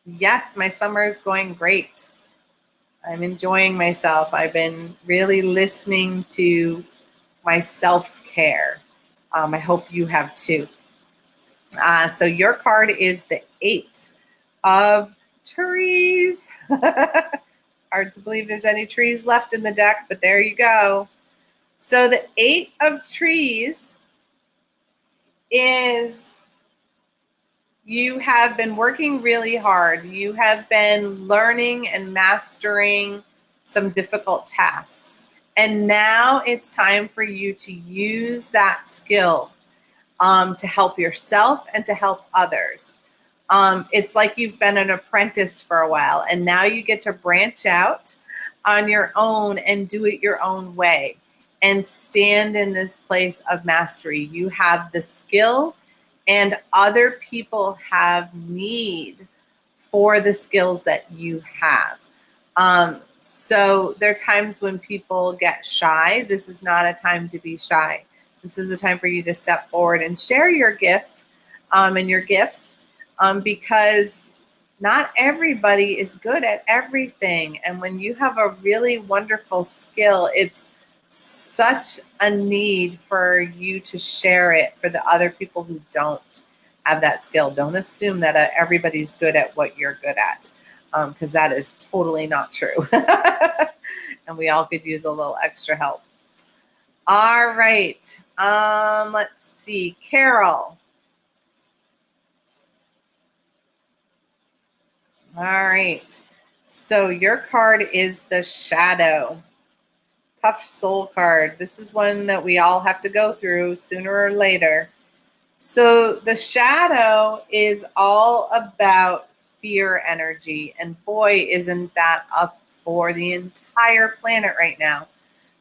Yes, my summer is going great. I'm enjoying myself. I've been really listening to my self-care. I hope you have too. So your card is the 8 of trees. Hard to believe there's any trees left in the deck, but there you go. So the 8 of trees is you have been working really hard. You have been learning and mastering some difficult tasks. And now it's time for you to use that skill to help yourself and to help others. It's like you've been an apprentice for a while, and now you get to branch out on your own and do it your own way and stand in this place of mastery. You have the skill, and other people have need for the skills that you have. So there are times when people get shy. This is not a time to be shy. This is a time for you to step forward and share your gift and your gifts, because not everybody is good at everything. And when you have a really wonderful skill, it's such a need for you to share it for the other people who don't have that skill. Don't assume that everybody's good at what you're good at, because that is totally not true. And we all could use a little extra help. All right. Let's see. Carol. All right. So your card is the Shadow. Tough soul card. This is one that we all have to go through sooner or later. So the Shadow is all about fear energy. And boy, isn't that up for the entire planet right now.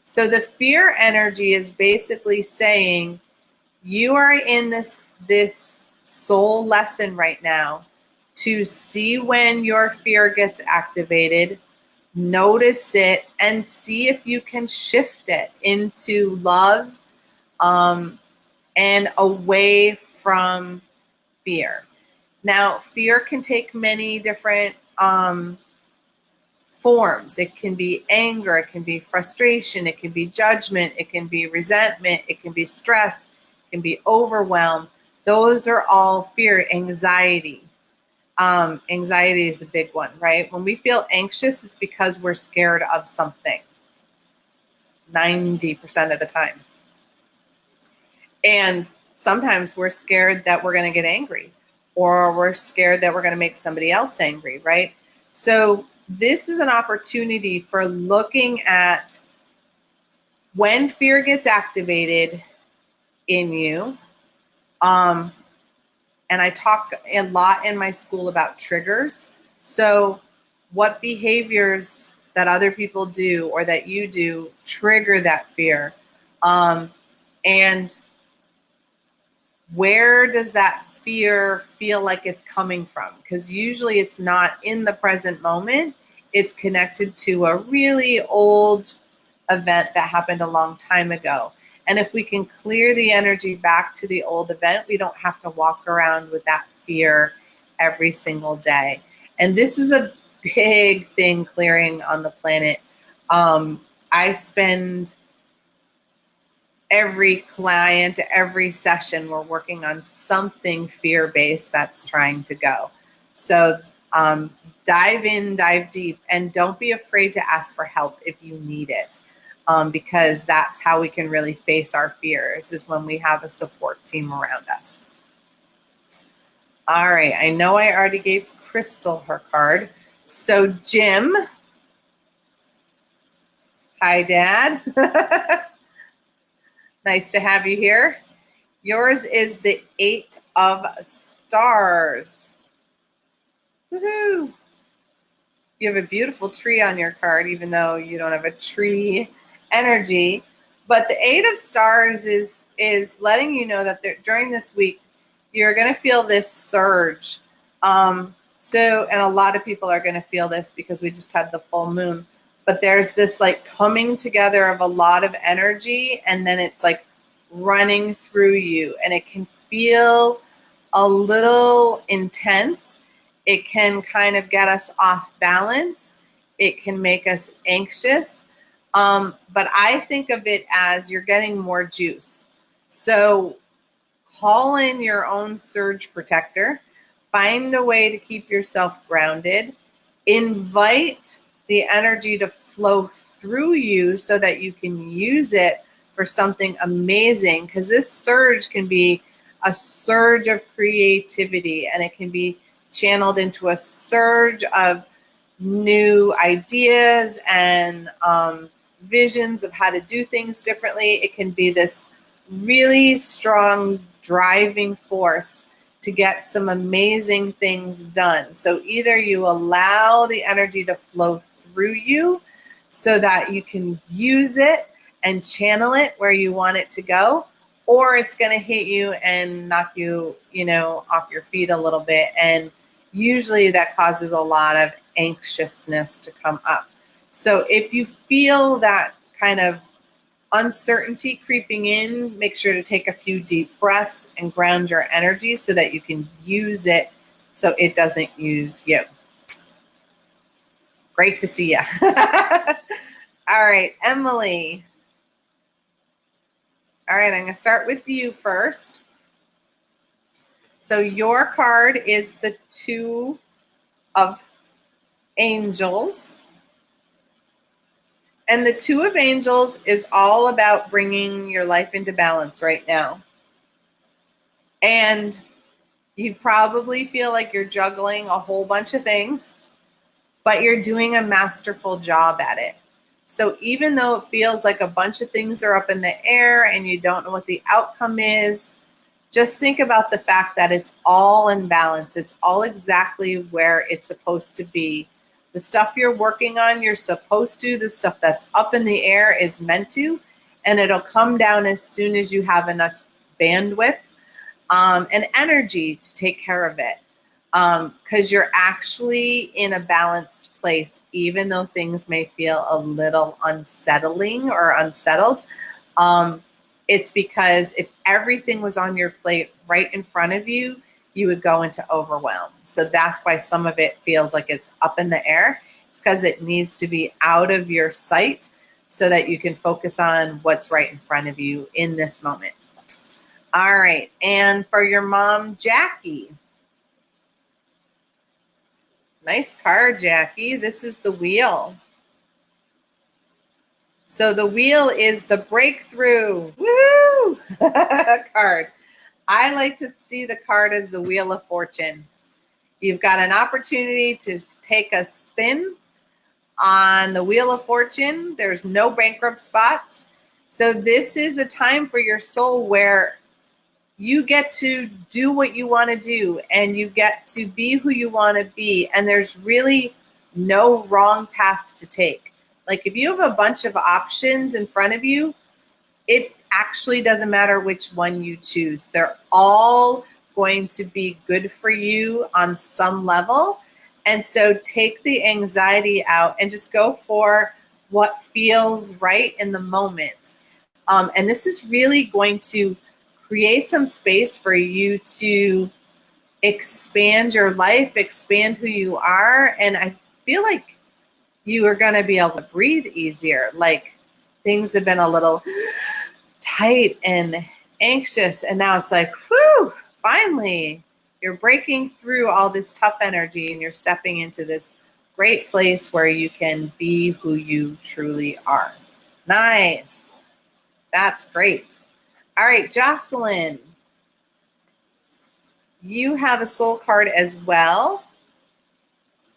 So the fear energy is basically saying you are in this soul lesson right now to see when your fear gets activated, notice it, and see if you can shift it into love and away from fear. Now, fear can take many different forms. It can be anger, it can be frustration, it can be judgment, it can be resentment, it can be stress, it can be overwhelm. Those are all fear. Anxiety. Anxiety is a big one, right? When we feel anxious, it's because we're scared of something 90% of the time. And sometimes we're scared that we're going to get angry, or we're scared that we're going to make somebody else angry, right? So this is an opportunity for looking at when fear gets activated in you. And I talk a lot in my school about triggers. So what behaviors that other people do or that you do trigger that fear? And where does that fear feel like it's coming from? Because usually it's not in the present moment. It's connected to a really old event that happened a long time ago. And if we can clear the energy back to the old event, we don't have to walk around with that fear every single day. And this is a big thing clearing on the planet. I spend every client, every session, we're working on something fear-based that's trying to go. So dive in, dive deep, and don't be afraid to ask for help if you need it, because that's how we can really face our fears, is when we have a support team around us. All right, I know I already gave Crystal her card. So Jim, hi Dad. Nice to have you here. Yours is the 8 of Stars. Woohoo! You have a beautiful tree on your card, even though you don't have a tree energy. But the 8 of Stars is letting you know that during this week, you're going to feel this surge. And a lot of people are going to feel this because we just had the full moon. But there's this like coming together of a lot of energy, and then it's like running through you, and it can feel a little intense. It can kind of get us off balance. It can make us anxious. But I think of it as you're getting more juice. So call in your own surge protector. Find a way to keep yourself grounded. Invite the energy to flow through you so that you can use it for something amazing, because this surge can be a surge of creativity, and it can be channeled into a surge of new ideas and visions of how to do things differently. It can be this really strong driving force to get some amazing things done. So either you allow the energy to flow through you so that you can use it and channel it where you want it to go, or it's going to hit you and knock you, off your feet a little bit. And usually that causes a lot of anxiousness to come up. So if you feel that kind of uncertainty creeping in, make sure to take a few deep breaths and ground your energy so that you can use it so it doesn't use you. Great to see you. All right, Emily. All right, I'm going to start with you first. So your card is the Two of Angels. And the Two of Angels is all about bringing your life into balance right now. And you probably feel like you're juggling a whole bunch of things, but you're doing a masterful job at it. So even though it feels like a bunch of things are up in the air and you don't know what the outcome is, just think about the fact that it's all in balance. It's all exactly where it's supposed to be. The stuff you're working on, you're supposed to. The stuff that's up in the air is meant to, and it'll come down as soon as you have enough bandwidth and energy to take care of it. Because you're actually in a balanced place, even though things may feel a little unsettling or unsettled. It's because if everything was on your plate right in front of you, you would go into overwhelm. So that's why some of it feels like it's up in the air. It's because it needs to be out of your sight so that you can focus on what's right in front of you in this moment. All right. And for your mom, Jackie. Nice card, Jackie. This is the Wheel. So the Wheel is the breakthrough. Woo! Card. I like to see the card as the Wheel of Fortune. You've got an opportunity to take a spin on the Wheel of Fortune. There's no bankrupt spots. So this is a time for your soul where you get to do what you want to do and you get to be who you want to be. And there's really no wrong path to take. Like if you have a bunch of options in front of you, it actually doesn't matter which one you choose. They're all going to be good for you on some level. And so take the anxiety out and just go for what feels right in the moment. And this is really going to create some space for you to expand your life, expand who you are. And I feel like you are going to be able to breathe easier. Like things have been a little tight and anxious. And now it's like, whew, finally, you're breaking through all this tough energy and you're stepping into this great place where you can be who you truly are. Nice. That's great. All right, Jocelyn, you have a soul card as well.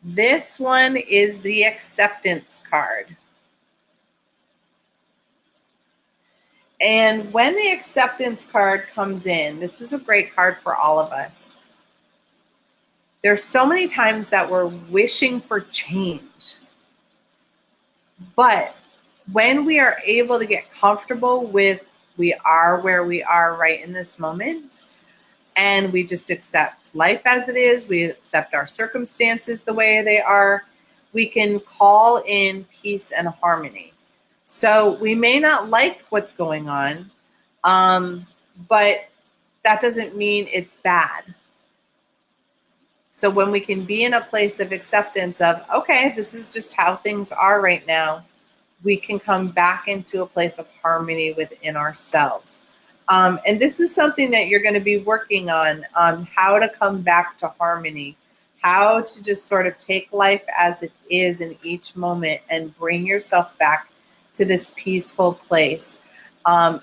This one is the Acceptance card. And when the Acceptance card comes in, this is a great card for all of us. There's so many times that we're wishing for change. But when we are able to get comfortable with we are where we are right in this moment, and we just accept life as it is, we accept our circumstances the way they are, we can call in peace and harmony. So we may not like what's going on, but that doesn't mean it's bad. So when we can be in a place of acceptance of, okay, this is just how things are right now, we can come back into a place of harmony within ourselves. And this is something that you're going to be working on how to come back to harmony, how to just sort of take life as it is in each moment and bring yourself back to this peaceful place.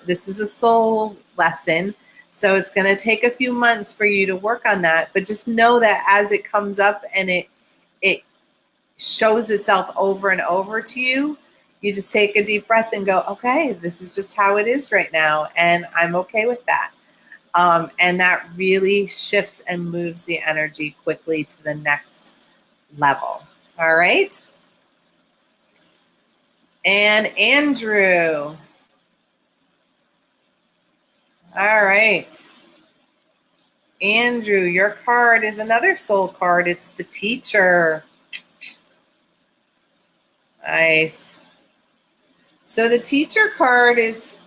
This is a soul lesson, so it's going to take a few months for you to work on that. But just know that as it comes up and it shows itself over and over to you, you just take a deep breath and go, okay, this is just how it is right now, and I'm okay with that. And that really shifts and moves the energy quickly to the next level. All right. And Andrew. All right. Andrew, your card is another soul card. It's the Teacher. Nice. So the Teacher card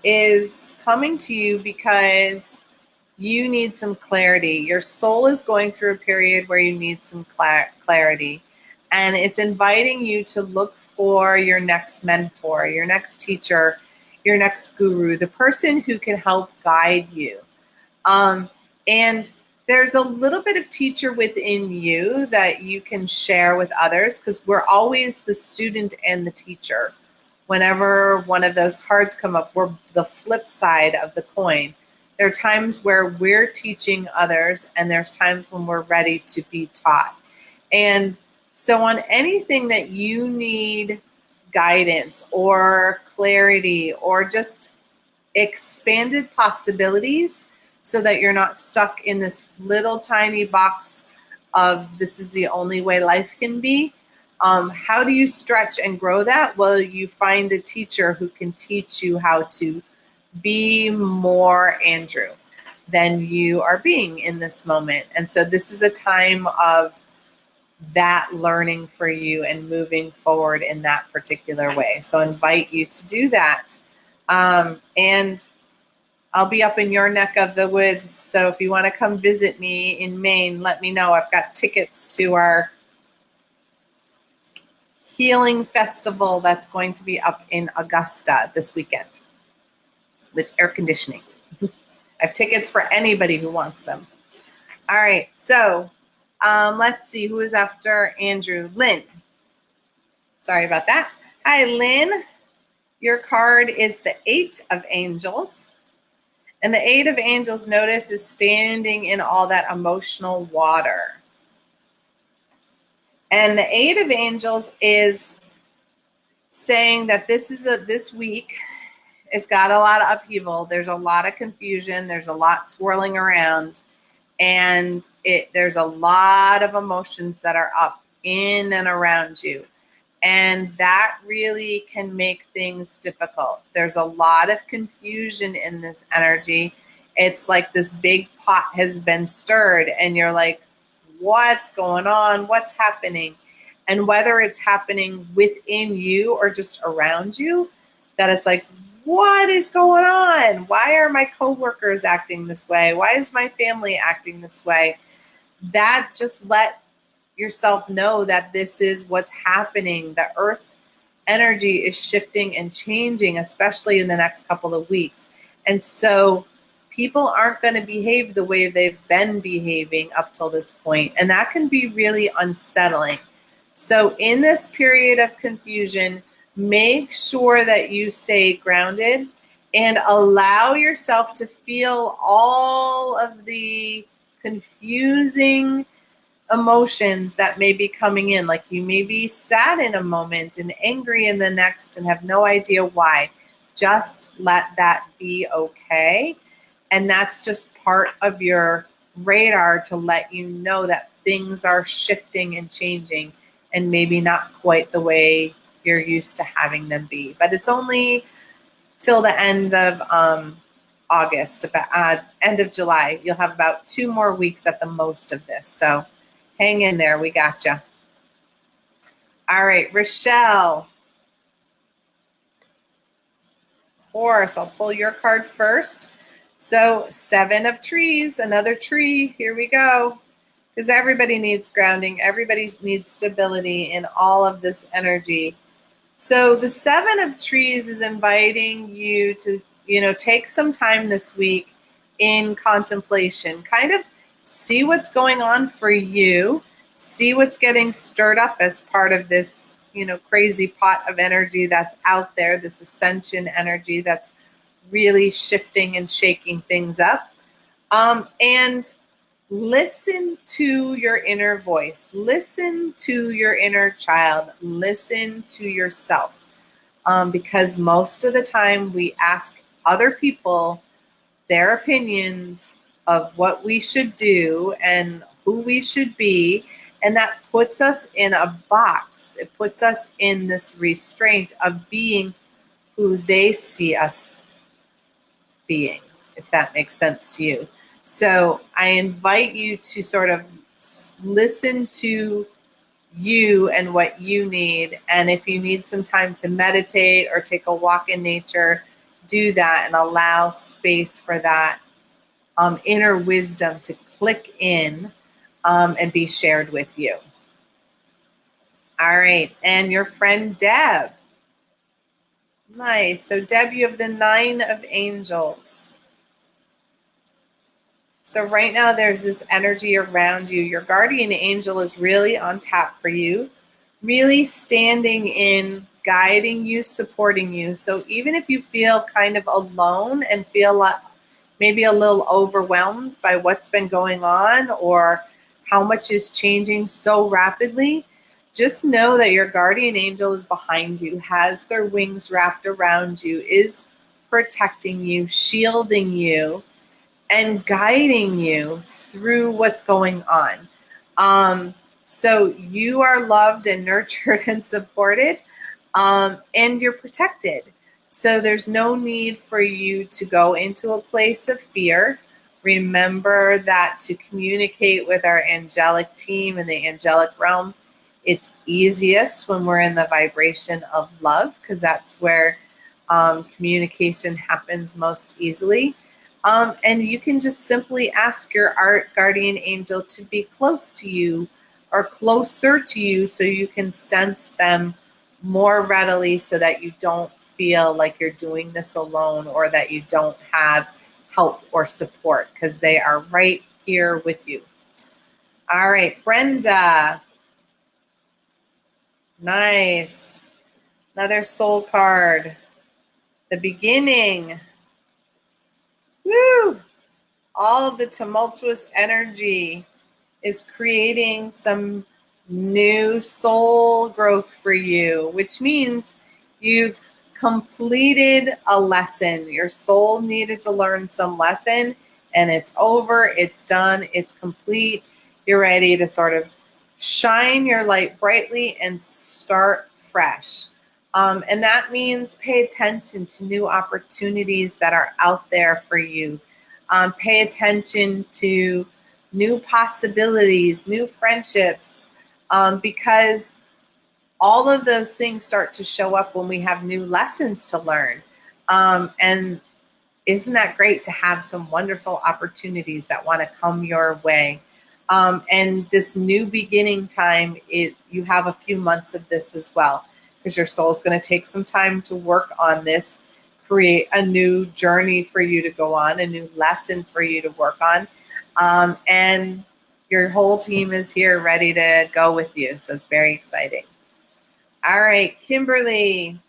is coming to you because you need some clarity. Your soul is going through a period where you need some clarity. And it's inviting you to look for your next mentor, your next teacher, your next guru, the person who can help guide you. And there's a little bit of teacher within you that you can share with others, because we're always the student and the teacher. Whenever one of those cards come up, we're the flip side of the coin. There are times where we're teaching others, and there's times when we're ready to be taught. And so on anything that you need guidance or clarity or just expanded possibilities, so that you're not stuck in this little tiny box of this is the only way life can be. How do you stretch and grow that? Well, you find a teacher who can teach you how to be more Andrew than you are being in this moment. And so this is a time of that learning for you and moving forward in that particular way. So I invite you to do that. And I'll be up in your neck of the woods. So if you want to come visit me in Maine, let me know. I've got tickets to our healing festival that's going to be up in Augusta this weekend with air conditioning. I have tickets for anybody who wants them. All right, so let's see who is after Andrew. Lynn. Sorry about that. Hi, Lynn. Your card is the 8 of Angels. And the 8 of Angels, notice, is standing in all that emotional water. And the 8 of Angels is saying that this week, it's got a lot of upheaval. There's a lot of confusion. There's a lot swirling around. And there's a lot of emotions that are up in and around you. And that really can make things difficult. There's a lot of confusion in this energy. It's like this big pot has been stirred and you're like, what's going on? What's happening? And whether it's happening within you or just around you, that it's like, what is going on? Why are my coworkers acting this way? Why is my family acting this way? That just let yourself know that this is what's happening. The earth energy is shifting and changing, especially in the next couple of weeks. And so people aren't going to behave the way they've been behaving up till this point. And that can be really unsettling. So in this period of confusion, make sure that you stay grounded and allow yourself to feel all of the confusing emotions that may be coming in. Like you may be sad in a moment and angry in the next and have no idea why. Just let that be okay. And that's just part of your radar to let you know that things are shifting and changing and maybe not quite the way you're used to having them be. But it's only till the end of August, end of July. You'll have about 2 more weeks at the most of this. So hang in there. We got you. All right, Rochelle. Of course, I'll pull your card first. So 7 of Trees, another tree. Here we go. because everybody needs grounding. Everybody needs stability in all of this energy. So the Seven of Trees is inviting you to, take some time this week in contemplation. Kind of see what's going on for you. See what's getting stirred up as part of this, crazy pot of energy that's out there, this ascension energy that's really shifting and shaking things up. And listen to your inner voice. Listen to your inner child. Listen to yourself. Because most of the time we ask other people their opinions of what we should do and who we should be. And that puts us in a box. It puts us in this restraint of being who they see us being, if that makes sense to you. So I invite you to sort of listen to you and what you need. And if you need some time to meditate or take a walk in nature, do that and allow space for that inner wisdom to click in and be shared with you. All right. And your friend Deb. Nice. So Deb, you have the 9 of Angels. So right now there's this energy around you. Your guardian angel is really on tap for you, really standing in, guiding you, supporting you. So even if you feel kind of alone and feel like maybe a little overwhelmed by what's been going on or how much is changing so rapidly, just know that your guardian angel is behind you, has their wings wrapped around you, is protecting you, shielding you, and guiding you through what's going on. So you are loved and nurtured and supported, and you're protected. So there's no need for you to go into a place of fear. Remember that to communicate with our angelic team in the angelic realm, it's easiest when we're in the vibration of love, because that's where communication happens most easily. And you can just simply ask your guardian angel to be close to you or closer to you so you can sense them more readily so that you don't feel like you're doing this alone or that you don't have help or support, because they are right here with you. All right, Brenda. Nice. Another soul card. The beginning. Woo! All the tumultuous energy is creating some new soul growth for you, which means you've completed a lesson. Your soul needed to learn some lesson, and it's over, it's done, it's complete. You're ready to sort of shine your light brightly and start fresh. And that means pay attention to new opportunities that are out there for you. Pay attention to new possibilities, new friendships, because all of those things start to show up when we have new lessons to learn. And isn't that great to have some wonderful opportunities that want to come your way? And this new beginning time, you have a few months of this as well, because your soul is going to take some time to work on this, create a new journey for you to go on, a new lesson for you to work on. And your whole team is here ready to go with you. So it's very exciting. All right, Kimberly.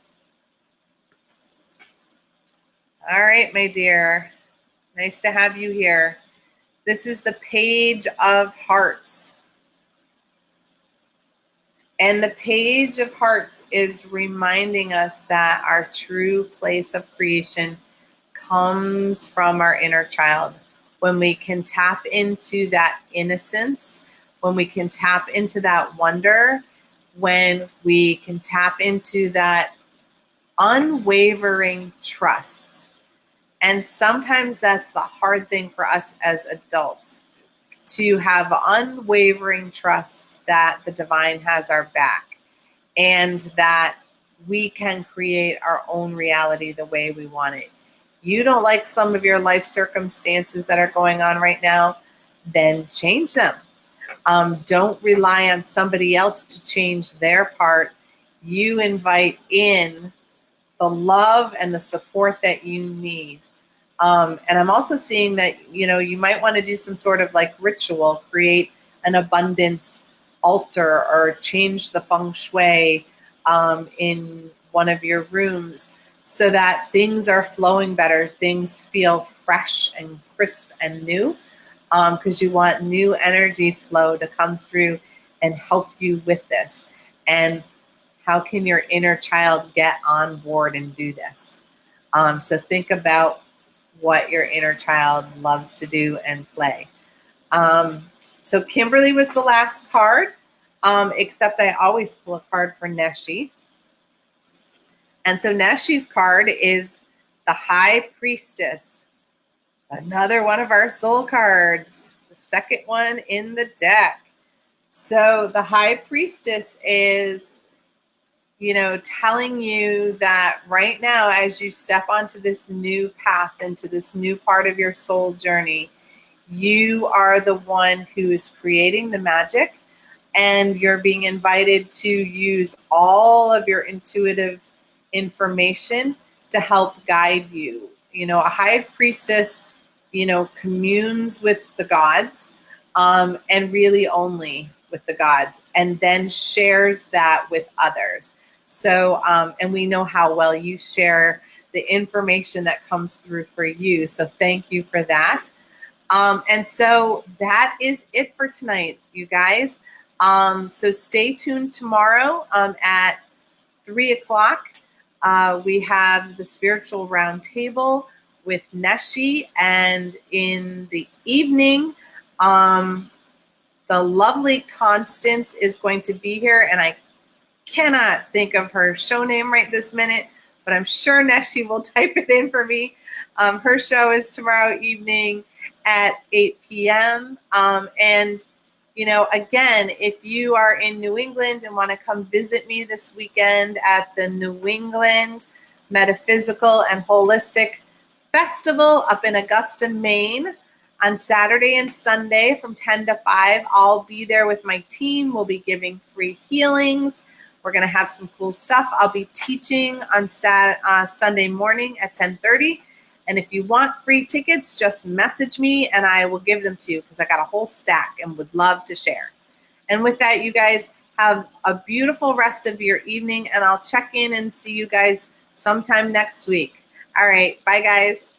All right, my dear. Nice to have you here. This is the Page of Hearts. And the Page of Hearts is reminding us that our true place of creation comes from our inner child. When we can tap into that innocence, when we can tap into that wonder, when we can tap into that unwavering trust. And sometimes that's the hard thing for us as adults, to have unwavering trust that the divine has our back and that we can create our own reality the way we want it. You don't like some of your life circumstances that are going on right now, then change them. Don't rely on somebody else to change their part. You invite in the love and the support that you need. And I'm also seeing that, you might want to do some sort of like ritual, create an abundance altar or change the feng shui in one of your rooms so that things are flowing better, things feel fresh and crisp and new, because you want new energy flow to come through and help you with this. And how can your inner child get on board and do this? So think about what your inner child loves to do and play. So Kimberly was the last card, except I always pull a card for Neshi. And so Neshi's card is the High Priestess, another one of our soul cards, the second one in the deck. So the High Priestess is, telling you that right now, as you step onto this new path, into this new part of your soul journey, you are the one who is creating the magic, and you're being invited to use all of your intuitive information to help guide you. A high priestess, communes with the gods, and really only with the gods, and then shares that with others. So, and we know how well you share the information that comes through for you. So thank you for that. And so that is it for tonight, you guys. So stay tuned tomorrow at 3 o'clock. We have the Spiritual Roundtable with Neshi, and in the evening, the lovely Constance is going to be here, and I cannot think of her show name right this minute, but I'm sure Neshi will type it in for me. Her show is tomorrow evening at 8 p.m. And, again, if you are in New England and want to come visit me this weekend at the New England Metaphysical and Holistic Festival up in Augusta, Maine, on Saturday and Sunday from 10 to 5, I'll be there with my team. We'll be giving free healings. We're going to have some cool stuff. I'll be teaching on Sunday morning at 10:30. And if you want free tickets, just message me and I will give them to you, because I got a whole stack and would love to share. And with that, you guys have a beautiful rest of your evening, and I'll check in and see you guys sometime next week. All right. Bye, guys.